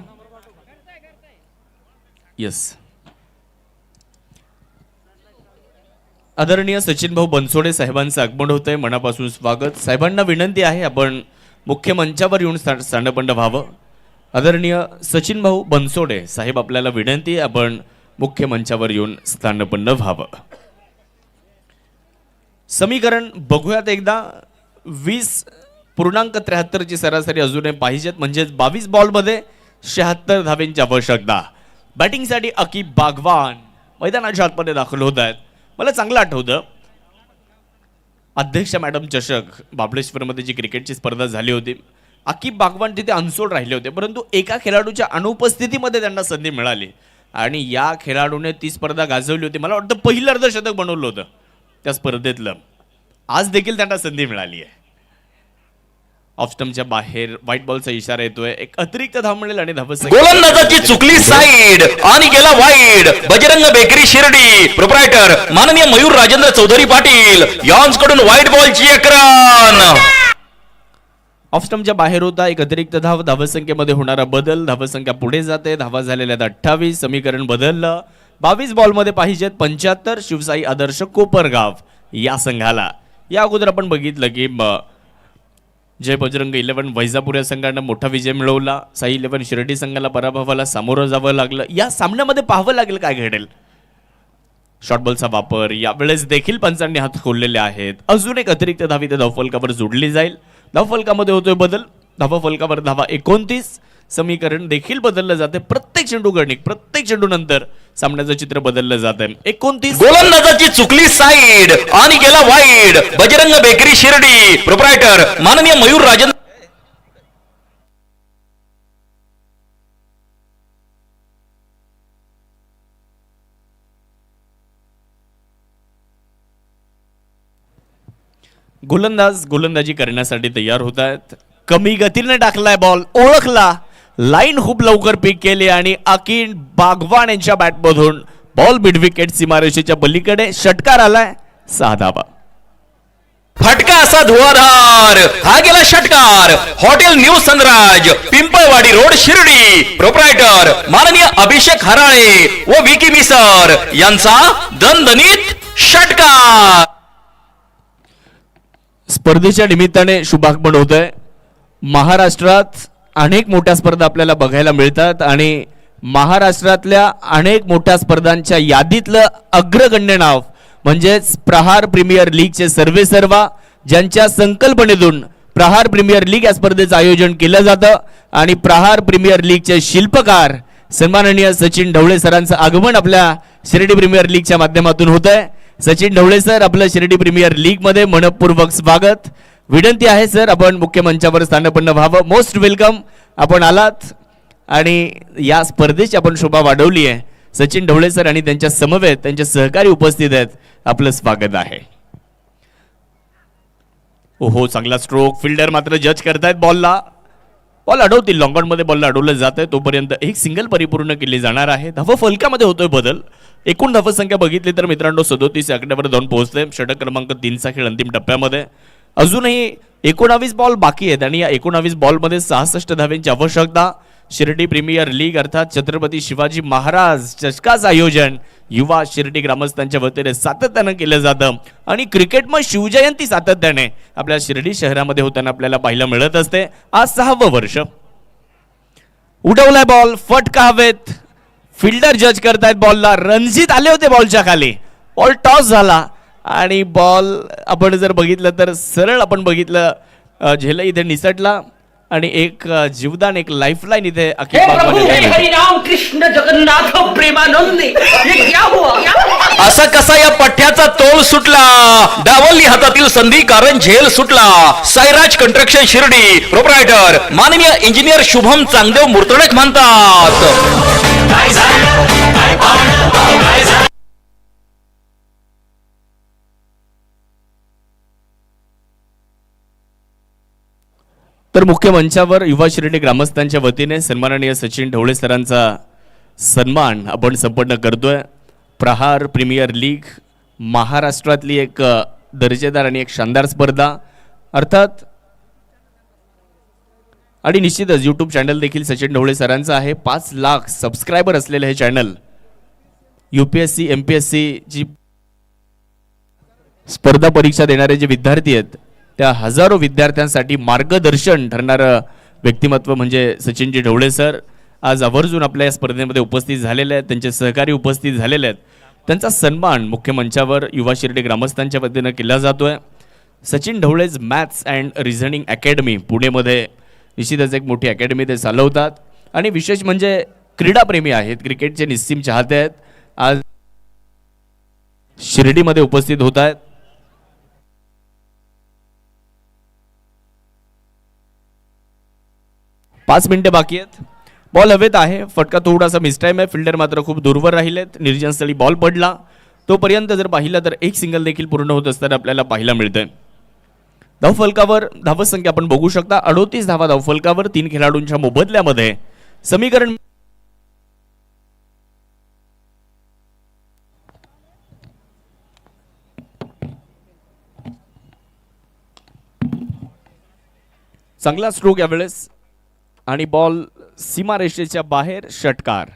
येस. आदरणीय सचिन भाऊ बनसोडे साहेबांचं आगमन होतंय. मनापासून स्वागत. साहेबांना विनंती आहे आपण मुख्य मंचावर येऊन स्थानपन्न व्हावं. आदरणीय सचिन भाऊ बनसोडे साहेब आपल्याला विनंती आहे आपण मुख्य मंचावर येऊन स्थानपन्न व्हावं. समीकरण बघूयात एकदा. 20.73 ची सरासरी अजूनही पाहिजेत, म्हणजेच 22 बॉलमध्ये 76 धावेंची आवश्यकता. बॅटिंगसाठी अकीब बागवान मैदानाच्या आतमध्ये दाखल होत आहेत. मला चांगलं आठवतं अध्यक्ष मॅडम चषक महाबळेश्वरमध्ये जी क्रिकेटची स्पर्धा झाली होती, अकीब बागवान तिथे अनसोल्ड राहिले होते, परंतु एका खेळाडूच्या अनुपस्थितीमध्ये त्यांना संधी मिळाली आणि या खेळाडूने ती स्पर्धा गाजवली होती. मला वाटतं पहिलं अर्धशतक बनवलं होतं त्या स्पर्धेतलं. आज देखील त्यांना संधी मिळाली आहे. ऑफ स्टंपच्या बाहेर व्हाईट बॉलचा इशारा येतोय. एक अतिरिक्त धाव मिळेल आणि गोलंदाजाची चुकली साईड आणि गेला wide. Bajrang bakery Shirdi proprietor माननीय मयूर राजेंद्र चौधरी पाटील यांच्याकडून व्हाईट बॉलची एक रन. ऑफ स्टंपच्या बाहेर होता. एक अतिरिक्त धाव. धावसंख्येमध्ये होणारा बदल. धावसंख्या पुढे जाते. धावा झालेल्या 28. समीकरण बदललं. 22 बॉलमध्ये पाहिजेत 75. शिवसाई आदर्श कोपरगाव या संघाला. या अगोदर आपण बघितलं की जय बजरंग 11 वैजापूर या संघानं मोठा विजय मिळवला. साई 11 शिर्डी संघाला पराभवाला सामोरं जावं लागलं. या सामन्यामध्ये पाहावं लागेल काय घडेल. शॉर्ट बॉलचा वापर यावेळेस देखील पंचांनी हात खोललेले आहेत. अजून एक अतिरिक्त धाव इथे धावफलकावर जोडली जाईल. धावफलकामध्ये होतोय बदल. धावफलकावर धावा 29. समीकरण देखील बदललं जाते. प्रत्येक चेंडू गणिक, प्रत्येक चेंडू नंतर सामन्याचं चित्र बदललं जात आहे. 29. गोलंदाजाची चुकली साईड आणि गेला wide. Bajrang bakery Shirdi proprietor माननीय मयूर राजेंद्र गोलंदाज गोलंदाजी करण्यासाठी तयार होत आहेत. कमी गतीने टाकलाय बॉल. ओळखला. लाईन खूप लवकर पिक केली आणि अकीब बागवान यांच्या बॅटमधून बॉल मिड विकेट सीमारेषेच्या पलीकडे षटकार आलाय. 6 धावा. फटका असा धुवाधार. हा गेला षटकार. Hotel new Sanraj Pimpalwadi road Shirdi proprietor माननीय अभिषेक हराळे व विकी मिसर यांचा दणदणीत षटकार. स्पर्धेच्या निमित्ताने शुभागमन होत आहे. महाराष्ट्रात अनेक मोठ्या स्पर्धा आपल्याला बघायला मिळतात आणि महाराष्ट्रातल्या अनेक मोठ्या स्पर्धांच्या यादीतलं अग्रगण्य नाव म्हणजेच प्रहार प्रीमियर लीगचे सर्वेसर्वा, ज्यांच्या संकल्पनेतून प्रहार प्रीमियर लीग या स्पर्धेचं आयोजन केलं जातं आणि प्रहार प्रीमियर लीगचे शिल्पकार सन्माननीय सचिन ढवळे सरांचं आगमन आपल्या शिर्डी प्रीमियर लीगच्या माध्यमातून होत आहे. सचिन ढवळे सर, आपलं शिर्डी प्रीमियर लीग मध्ये मनपूर्वक स्वागत. विनंती आहे सर, आपण मुख्य मंचावर स्थानपन्न व्हावं. Most welcome. आपण आलात आणि या स्पर्धेची आपण शोभा वाढवली आहे. सचिन ढवळे सर आणि त्यांच्या समवेत त्यांचे सहकारी उपस्थित आहेत. आपलं स्वागत आहे. ओहो, चांगला स्ट्रोक. फिल्डर मात्र जज करतायत बॉलला. बॉल अडवतील. लॉंग मध्ये बॉलला अडवलं जात आहे. तोपर्यंत एक सिंगल परिपूर्ण केली जाणार आहे. धाव फलकामध्ये होतोय बदल. एकूण धावसंख्या बघितली तर मित्रांनो 37 या आकड्यावर जाऊन पोहोचले. षटक क्रमांक 3चा खेळ अंतिम टप्प्यामध्ये. अजूनही 19 बॉल बाकी आहेत आणि या 19 बॉलमध्ये 66 धावेंची आवश्यकता. शिर्डी प्रीमियर लीग अर्थात छत्रपती शिवाजी महाराज चषकाचं आयोजन युवा शिर्डी ग्रामस्थांच्या वतीने सातत्यानं केलं जातं आणि क्रिकेटमध्ये शिवजयंती सातत्याने आपल्या शिर्डी शहरामध्ये होताना आपल्याला पाहायला मिळत असते. आज 6वं वर्ष. उडवलाय बॉल. फटका हवेत. फिल्डर जज करतायत बॉलला. रणजित आले होते बॉलच्या खाली. बॉल टॉस झाला आणि बॉल आपण जर बघितलं तर सरळ आपण बघितलं झेला इथे निसटला आणि एक जीवदान, एक लाईफलाईन इथे हरिराम कृष्ण जगन्नाथ प्रेमानंद. असा कसा या पठ्याचा तोल सुटला. डावलली हातातील संधी कारण झेल सुटला. साईराज कंस्ट्रक्शन शिर्डी प्रोप्रायटर माननीय इंजिनियर शुभम चांगदेव मुर्तडक म्हणतात. तर मुख्य मंचावर युवा शिर्डी ग्रामस्थांच्या वतीने सन्माननीय सचिन ढवळे सरांचा सन्मान आपण संपन्न करतोय. प्रहार प्रीमियर लीग महाराष्ट्रातली एक दर्जेदार आणि एक शानदार स्पर्धा अर्थात आणि निश्चितच यूट्यूब चॅनल देखील सचिन ढवळे सरांचं आहे. 5 लाख सबस्क्रायबर असलेलं हे चॅनल UPSC MPSC जी स्पर्धा परीक्षा देणारे जे विद्यार्थी आहेत त्या हजारो विद्यार्थ्यांसाठी मार्गदर्शन ठरणारं व्यक्तिमत्व म्हणजे सचिनजी ढवळे सर आज आवर्जून आपल्या या स्पर्धेमध्ये उपस्थित झालेले आहेत. त्यांचे सहकारी उपस्थित झालेले आहेत. त्यांचा सन्मान मुख्य मंचावर युवा शिर्डी ग्रामस्थांच्या वतीनं केला जातोय. Sachin Dhawale's maths and reasoning academy पुणेमध्ये निश्चितच एक मोठी अकॅडमी ते चालवतात आणि विशेष म्हणजे क्रीडाप्रेमी आहेत, क्रिकेटचे निस्सीम चाहते आहेत. आज शिर्डीमध्ये उपस्थित होत आहेत. पाच मिनिटे बाकी आहेत. बॉल हवेत आहे. फटका थोडासा मिसटाईम आहे. फिल्डर मात्र खूप दूरवर राहिलेत. निर्जन स्थळी बॉल पडला. तोपर्यंत जर पाहिलं तर एक सिंगल देखील पूर्ण होत असताना आपल्याला पाहायला मिळतंय. धावफलकावर धावसंख्या आपण बघू शकता. 38 धावा धावफलकावर 3 खेळाडूंच्या मोबदल्यामध्ये. समीकरण चांगला स्ट्रोक यावेळेस आणि बॉल सीमारेषेच्या बाहेर. षटकार.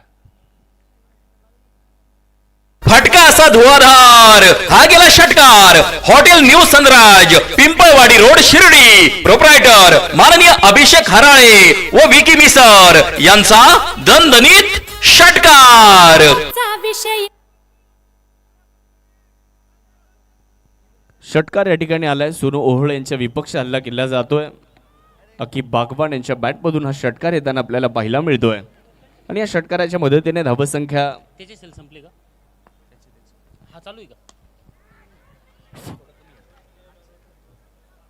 फटका असा धुवाधार. हा गेला षटकार. Hotel new Sanraj, Pimpalwadi road, Shirdi. Proprietor माननीय अभिषेक हराळे व विकी मिसर यांचा दणदणीत षटकार. चा विषय षटकार या ठिकाणी आलाय. सोनू ओहळ यांच्या विपक्ष हल्ला केला जातोय. अकीब बागवान यांच्या बॅटमधून हा षटकार येताना आपल्याला पाहायला मिळतोय आणि या षटकाराच्या मदतीने धावसंख्या संपली का? हा चालू आहे का?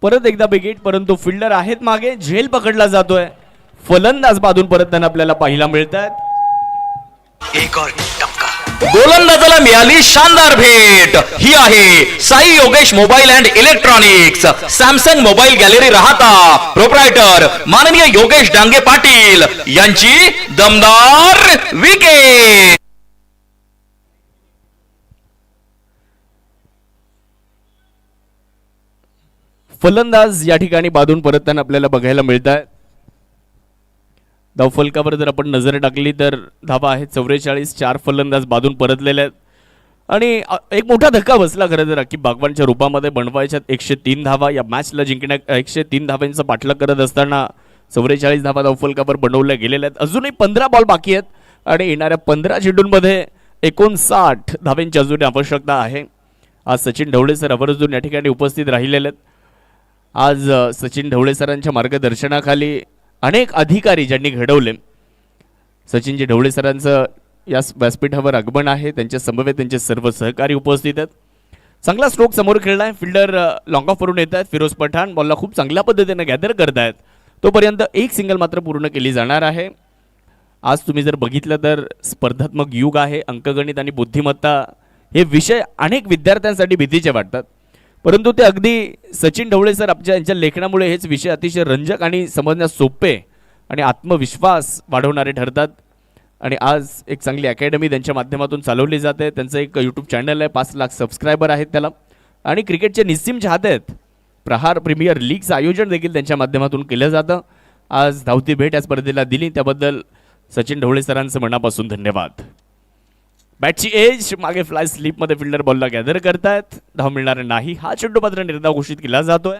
परत एकदा बिगिट, परंतु फिल्डर आहेत मागे. झेल पकडला जातोय. फलंदाज बाजून परतताना आपल्याला पाहायला मिळतात. एक और टपका. गोलंदाजाला मिळाली शानदार भेट. ही आहे Sai Yogesh mobile and electronics, Samsung mobile gallery राहता. प्रोप्रायटर माननीय योगेश डांगे पाटील यांची दमदार विकेट. फलंदाज या ठिकाणी बाजून परतताना आपल्याला बघायला मिळतात. धावफलकावर जर आपण नजर टाकली तर धावा आहेत 44. 4 फलंदाज बाजून परतलेले आहेत आणि एक मोठा धक्का बसला खरं तर अकीब बागवानच्या रूपामध्ये. बनवायच्यात 103 धावा. या मॅचला जिंकण्या 103 धावांचा पाठलाग करत असताना 44 धावा धावफलकावर बनवल्या गेलेल्या आहेत. अजूनही 15 बॉल बाकी आहेत आणि येणाऱ्या 15 चेंडूंमध्ये 59 धावांची अजून आवश्यकता आहे. आज सचिन ढवळे सर आवर्जून या ठिकाणी उपस्थित राहिलेले आहेत. आज सचिन ढवळे सरांच्या मार्गदर्शनाखाली अनेक अधिकारी ज्यांनी घडवले. सचिनजी ढवळे सरांचं या व्यासपीठावर आगमन आहे. त्यांच्या समवेत त्यांचे सर्व सहकारी उपस्थित आहेत. चांगला स्ट्रोक समोर खेळलाय. फिल्डर लॉंग ऑफ वरून येत आहेत. फिरोज पठाण बॉलला खूप चांगल्या पद्धतीने गॅदर करतायत. तोपर्यंत एक सिंगल मात्र पूर्ण केली जाणार आहे. आज तुम्ही जर बघितलं तर स्पर्धात्मक युग आहे. अंकगणित आणि बुद्धिमत्ता हे विषय अनेक विद्यार्थ्यांसाठी भीतीचे वाटतात, परंतु ते अगदी सचिन ढवळे सर यांच्या लेखनामुळे हेच विषय अतिशय रंजक आणि समजण्यास सोपे आणि आत्मविश्वास वाढवणारे ठरतात. आणि आज एक चांगली अकॅडमी त्यांच्या माध्यमातून चालवली जाते. त्यांचं एक यूट्यूब चॅनल आहे. 5 लाख सबस्क्रायबर आहेत त्याला आणि क्रिकेटचे निस्सीम चाहते आहेत. प्रहार प्रीमियर लीगचं आयोजन देखील त्यांच्या माध्यमातून केलं जातं. आज धावती भेट या स्पर्धेला दिली त्याबद्दल सचिन ढवळे सरांचं मनापासून धन्यवाद. बॅटची एज मागे फ्लाय स्लिपमध्ये फिल्डर बॉलला गॅदर करतायत. धाव मिळणार नाही. हा चेंडू मात्र निर्धाव घोषित केला जातोय.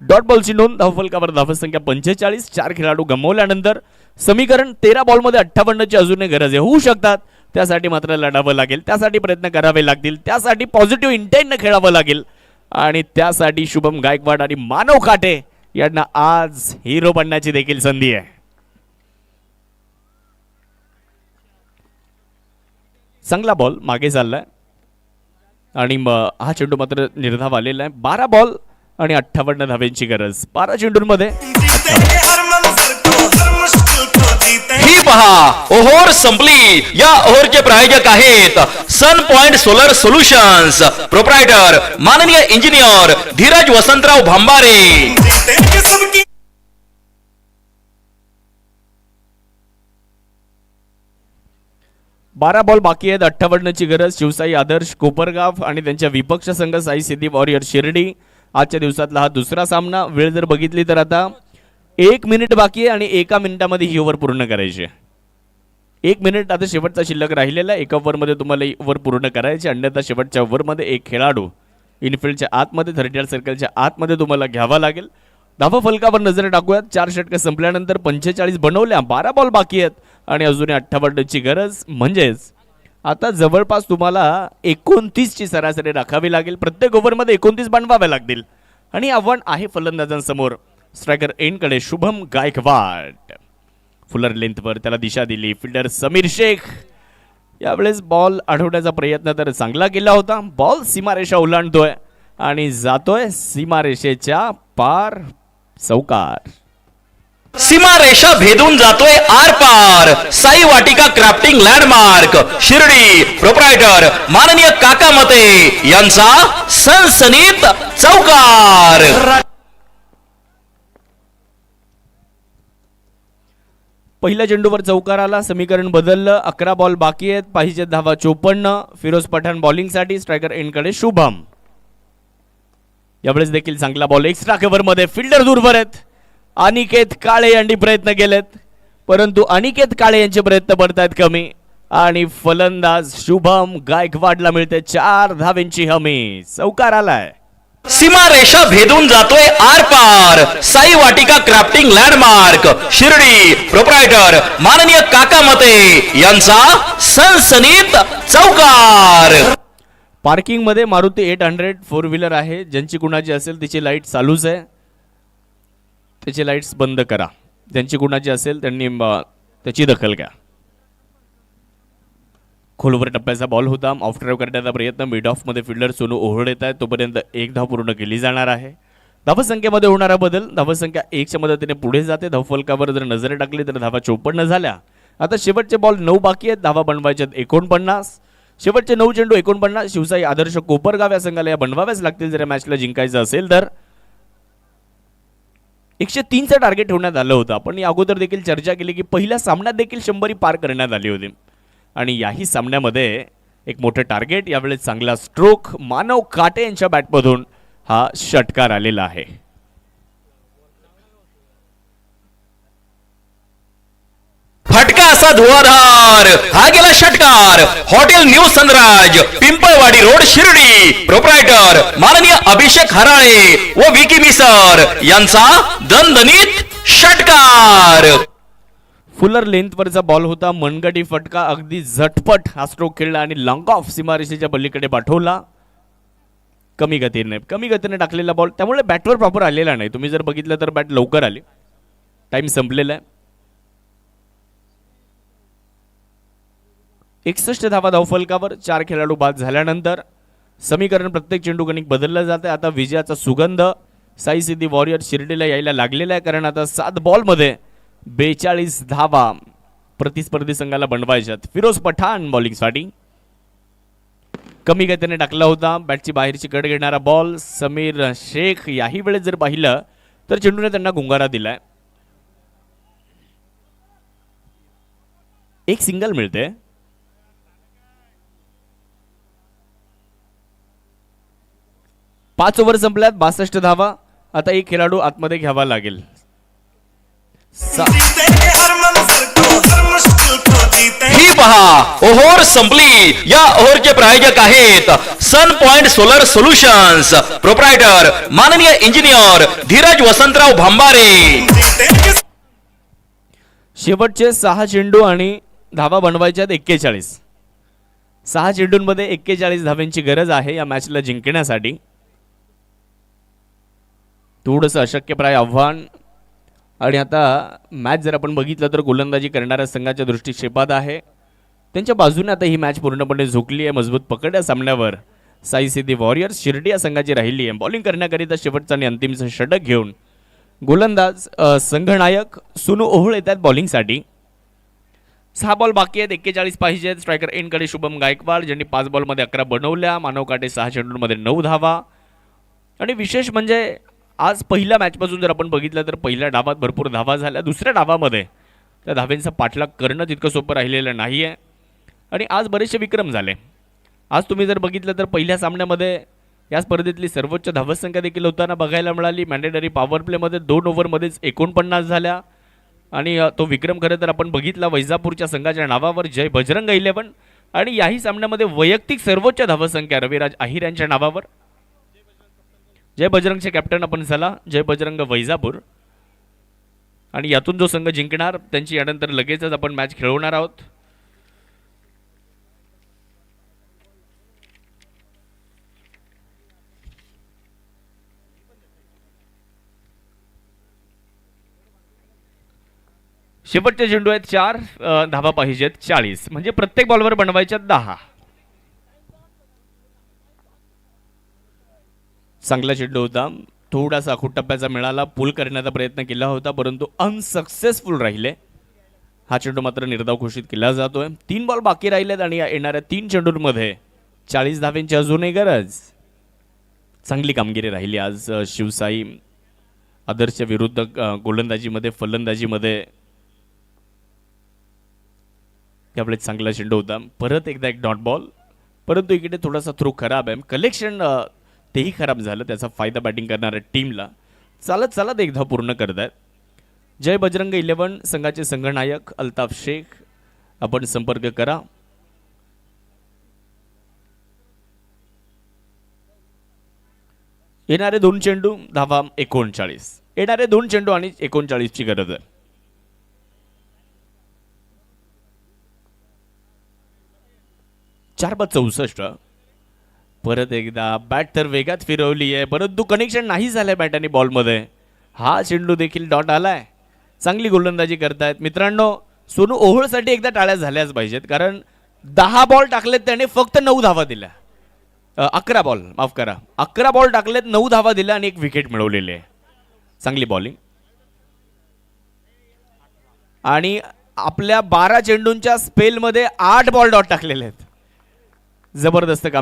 डॉट बॉलची नोंद. धावफलकावर धावसंख्या 45. 4 खेळाडू गमावल्यानंतर समीकरण 13 बॉलमध्ये 58ची अजूनही गरज आहे. होऊ शकतात, त्यासाठी मात्र लढावं लागेल. त्यासाठी प्रयत्न करावे लागतील. त्यासाठी पॉझिटिव्ह इंटेंटने खेळावं लागेल आणि त्यासाठी शुभम गायकवाड आणि मानव काटे यांना आज हिरो बनण्याची देखील संधी आहे. चांगला बॉल मागे चाललाय आणि हा चेंडू मात्र निर्धाव आलेला आहे. 12 बॉल आणि 58 धावांची गरज. 12 चेंडूंमध्ये. ही पहा ओव्हर संपली. या ओव्हरचे प्रायोजक आहेत सन पॉइंट सोलर सोल्युशन्स. प्रोप्रायटर माननीय इंजिनियर धीरज वसंतराव भांबारे. 12 बॉल बाकी आहेत. 58ची गरज. शिवसाई आदर्श कोपरगाव आणि त्यांच्या विपक्ष संघ साई सिद्धी वॉरियर शिर्डी. आजच्या दिवसातला हा दुसरा सामना. वेळ जर बघितली तर आता 1 मिनिट बाकी आहे आणि 1 मिनिटामध्ये ही ओव्हर पूर्ण करायची. 1 मिनिट आता शेवटचा शिल्लक राहिलेला. 1 ओव्हरमध्ये तुम्हाला ही ओव्हर पूर्ण करायची. अन्यथा शेवटच्या ओव्हरमध्ये एक खेळाडू इनफिल्डच्या आतमध्ये 30 सर्कलच्या आतमध्ये तुम्हाला घ्यावा लागेल. धावा फलकावर नजर टाकूयात. 4 षटकं संपल्यानंतर 45 बनवल्या. 12 बॉल बाकी आहेत आणि अजूनही 58ची गरज. म्हणजेच आता जवळपास तुम्हाला 29ची सरासरी राखावी लागेल. प्रत्येक ओव्हरमध्ये 29 बनवावे लागतील आणि आव्हान आहे फलंदाजांसमोर. स्ट्रायकर एंडकडे शुभम गायकवाड. फुलर लेंथवर त्याला दिशा दिली फिल्डर समीर शेख. यावेळेस बॉल अडवण्याचा प्रयत्न तर चांगला केला होता. बॉल सीमारेषा ओलांडतोय आणि जातोय सीमारेषेच्या पार. चौकार. सीमारेषा भेदून जातोय आर पार. साई वाटिका क्राफ्टिंग लँडमार्क शिर्डी प्रोप्रायटर माननीय काका मते यांचा सनसनीत चौकार. पहिल्या चेंडूवर चौकार आला. समीकरण बदललं. 11 बॉल बाकी आहेत. पाहिजे धावा 54. फिरोज पठाण बॉलिंगसाठी. स्ट्रायकर एंडकडे शुभम. यावेळेस देखील चांगला बॉल एक्स्ट्रा कव्हर मध्ये. फिल्डर दूरवर आहेत. अनिकेत काळे यांनी प्रयत्न केलेत परंतु अनिकेत काळे यांचे प्रयत्न पडतायत कमी आणि फलंदाज शुभम गायकवाडला मिळते 4 धावेंची हमी. चौकार आलाय. सीमारेषा भेदून जातोय आर पार. साई वाटिका क्राफ्टिंग लँडमार्क शिर्डी प्रोप्रायटर माननीय काका मते यांचा सनसनीत चौकार. पार्किंग मध्ये मारुती 800 फोर व्हीलर आहे. ज्यांची कुणाची असेल तिची लाईट चालूच आहे. त्याची लाईट्स बंद करा. ज्यांची कुणाची असेल त्यांनी त्याची दखल घ्या. खोलवर टप्प्याचा बॉल होता. ऑफ ड्राईव्ह करण्याचा प्रयत्न. मिड ऑफ मध्ये फिल्डर सोनू ओहळ येत आहे. तोपर्यंत 1 धाव पूर्ण केली जाणार आहे. धावसंख्येमध्ये होणारा बदल. धावसंख्या 1च्या मदतीने पुढे जाते. धावफलकावर जर नजर टाकली तर धावा 54 झाल्या. आता शेवटचे बॉल 9 बाकी आहेत. धावा बनवायच्यात 49. शेवटचे 9 चेंडू 49. शिवसाई आदर्श कोपरगाव या संघाला या बनवाव्याच लागतील जर या मॅचला जिंकायचं असेल तर. 103चं टार्गेट ठेवण्यात आलं होतं. आपण या अगोदर देखील चर्चा केली की पहिल्या सामन्यात देखील 100 पार करण्यात आली होती आणि याही सामन्यामध्ये एक मोठं टार्गेट. यावेळेस चांगला स्ट्रोक मानव काटे यांच्या बॅटमधून हा षटकार आलेला आहे. फटका असा धुवाधार. हा गेला षटकार. Hotel new Sanraj Pimpalwadi road Shirdi proprietor माननीय अभिषेक हराळे व विकी मिसर यांचा दणदणीत षटकार. फुलर लेंथवरचा बॉल होता. मनगटी फटका. अगदी झटपट हा स्ट्रोक खेळला आणि लॉंग ऑफ सीमारेषेच्या पलीकडे पाठवला. कमी गतीने टाकलेला बॉल त्यामुळे बॅटवर प्रॉपर आलेला नाही. तुम्ही जर बघितलं तर बॅट लवकर आली. टाइम संपलेला आहे. 61 धावा धावफलकावर. 4 खेळाडू बाद झाल्यानंतर समीकरण प्रत्येक चेंडू गणिक बदललं जाते. आता विजयाचा सुगंध साई सिद्धी वॉरियर शिर्डीला यायला लागलेला आहे कारण आता 7 बॉलमध्ये 42 धावा प्रतिस्पर्धी संघाला बनवायच्यात. फिरोज पठाण बॉलिंगसाठी. कमी गतीने टाकला होता. बॅटची बाहेरची कड घेणारा बॉल. समीर शेख याही वेळेस जर पाहिलं तर चेंडूने त्यांना गुंगारा दिलाय. एक सिंगल मिळते. पाच ओव्हर संपल्यात. 62 धावा. आता एक खेळाडू आतमध्ये घ्यावा लागेल. ही पहा ओव्हर संपली. या ओव्हरचे प्रायोजक आहेत सन पॉइंट सोलर सोल्युशन्स प्रोप्रायटर माननीय इंजिनियर धीरज वसंतराव भांबारे. शेवटचे 6 चेंडू आणि धावा बनवायच्यात 41. 6 चेंडूंमध्ये 41 धाव्यांची गरज आहे या मॅचला जिंकण्यासाठी. थोडंसं अशक्यप्राय आव्हान. आणि आता मॅच जर आपण बघितलं तर गोलंदाजी करणाऱ्या संघाच्या दृष्टिक्षेपात आहे. त्यांच्या बाजूने आता ही मॅच पूर्णपणे झुकली आहे. मजबूत पकड या सामन्यावर साई सिद्धी वॉरियर्स शिर्डी या संघाची राहिली आहे. बॉलिंग करण्याकरिता शेवटचा आणि अंतिम षटक घेऊन गोलंदाज संघनायक सुनू ओहळ येतात बॉलिंगसाठी. 6 बॉल बाकी आहेत. 41 पाहिजेत. स्ट्रायकर एंडकडे शुभम गायकवाड ज्यांनी 5 बॉलमध्ये 11 बनवल्या. मानव काटे 6 चेंडूंमध्ये 9 धावा. आणि विशेष म्हणजे आज पहिल्या मॅचपासून जर आपण बघितलं तर पहिल्या डावात भरपूर धावा झाल्या. दुसऱ्या डावामध्ये त्या धाव्यांचा पाठलाग करणं तितकं सोपं राहिलेलं नाही आहे आणि आज बरेचसे विक्रम झाले. आज तुम्ही जर बघितलं तर पहिल्या सामन्यामध्ये या स्पर्धेतली सर्वोच्च धावसंख्या देखील होताना बघायला मिळाली. मॅन्डेटरी पॉवर प्लेमध्ये 2 ओव्हरमध्येच 49 झाल्या आणि तो विक्रम खरं तर आपण बघितला वैजापूरच्या संघाच्या नावावर जय बजरंग 11. आणि याही सामन्यामध्ये वैयक्तिक सर्वोच्च धावसंख्या रविराज आहिर यांच्या नावावर. जय बजरंगचे कॅप्टन आपण झाला. जय बजरंग वैजापूर. आणि यातून जो संघ जिंकणार त्यांची यानंतर लगेचच आपण मॅच खेळवणार आहोत. शेवटचे चेंडू आहेत 4, धावा पाहिजेत 40, म्हणजे प्रत्येक बॉलवर बनवायच्या 10. चांगला चेंडू होता, थोडासा टप्प्याचा मिळाला, पुल करण्याचा प्रयत्न केला होता परंतु अनसक्सेसफुल राहिले. हा चेंडू मात्र निर्धाव घोषित केला जातोय. 3 बॉल बाकी राहिलेत आणि येणाऱ्या 3 चेंडूंमध्ये 40 धाव्यांची अजूनही गरज. चांगली कामगिरी राहिली आज शिवसाई आदर्शच्या विरुद्ध गोलंदाजीमध्ये, फलंदाजीमध्ये. त्यावेळेस चांगला चेंडू होता, परत एकदा एक डॉट बॉल, परंतु इकडे थोडासा थ्रो खराब आहे, कलेक्शन तेही खराब झालं. त्याचा फायदा बॅटिंग करणाऱ्या टीमला. चालत चालत एक धाव पूर्ण करतायत. जय बजरंग 11 संघाचे संघनायक अल्ताफ शेख, आपण संपर्क करा. येणारे 2 चेंडू, धावा 39. येणारे 2 चेंडू आणि 39 ची गरज आहे. चार 64. परत एकदा बॅट तर वेगात फिरवली आहे परंतु कनेक्शन नाही झालंय बॅट आणि बॉलमध्ये. हा चेंडू देखील डॉट आलाय. चांगली गोलंदाजी करतायत मित्रांनो. सोनू ओहोळसाठी एकदा टाळ्या झाल्याच पाहिजेत, कारण 10 बॉल टाकलेत त्याने, फक्त 9 धावा दिल्या. 11 बॉल, माफ करा, 11 बॉल टाकलेत, 9 धावा दिल्या आणि 1 विकेट मिळवलेली आहे. चांगली बॉलिंग. आणि आपल्या 12 चेंडूंच्या स्पेलमध्ये 8 बॉल डॉट टाकलेले आहेत. जबरदस्त काम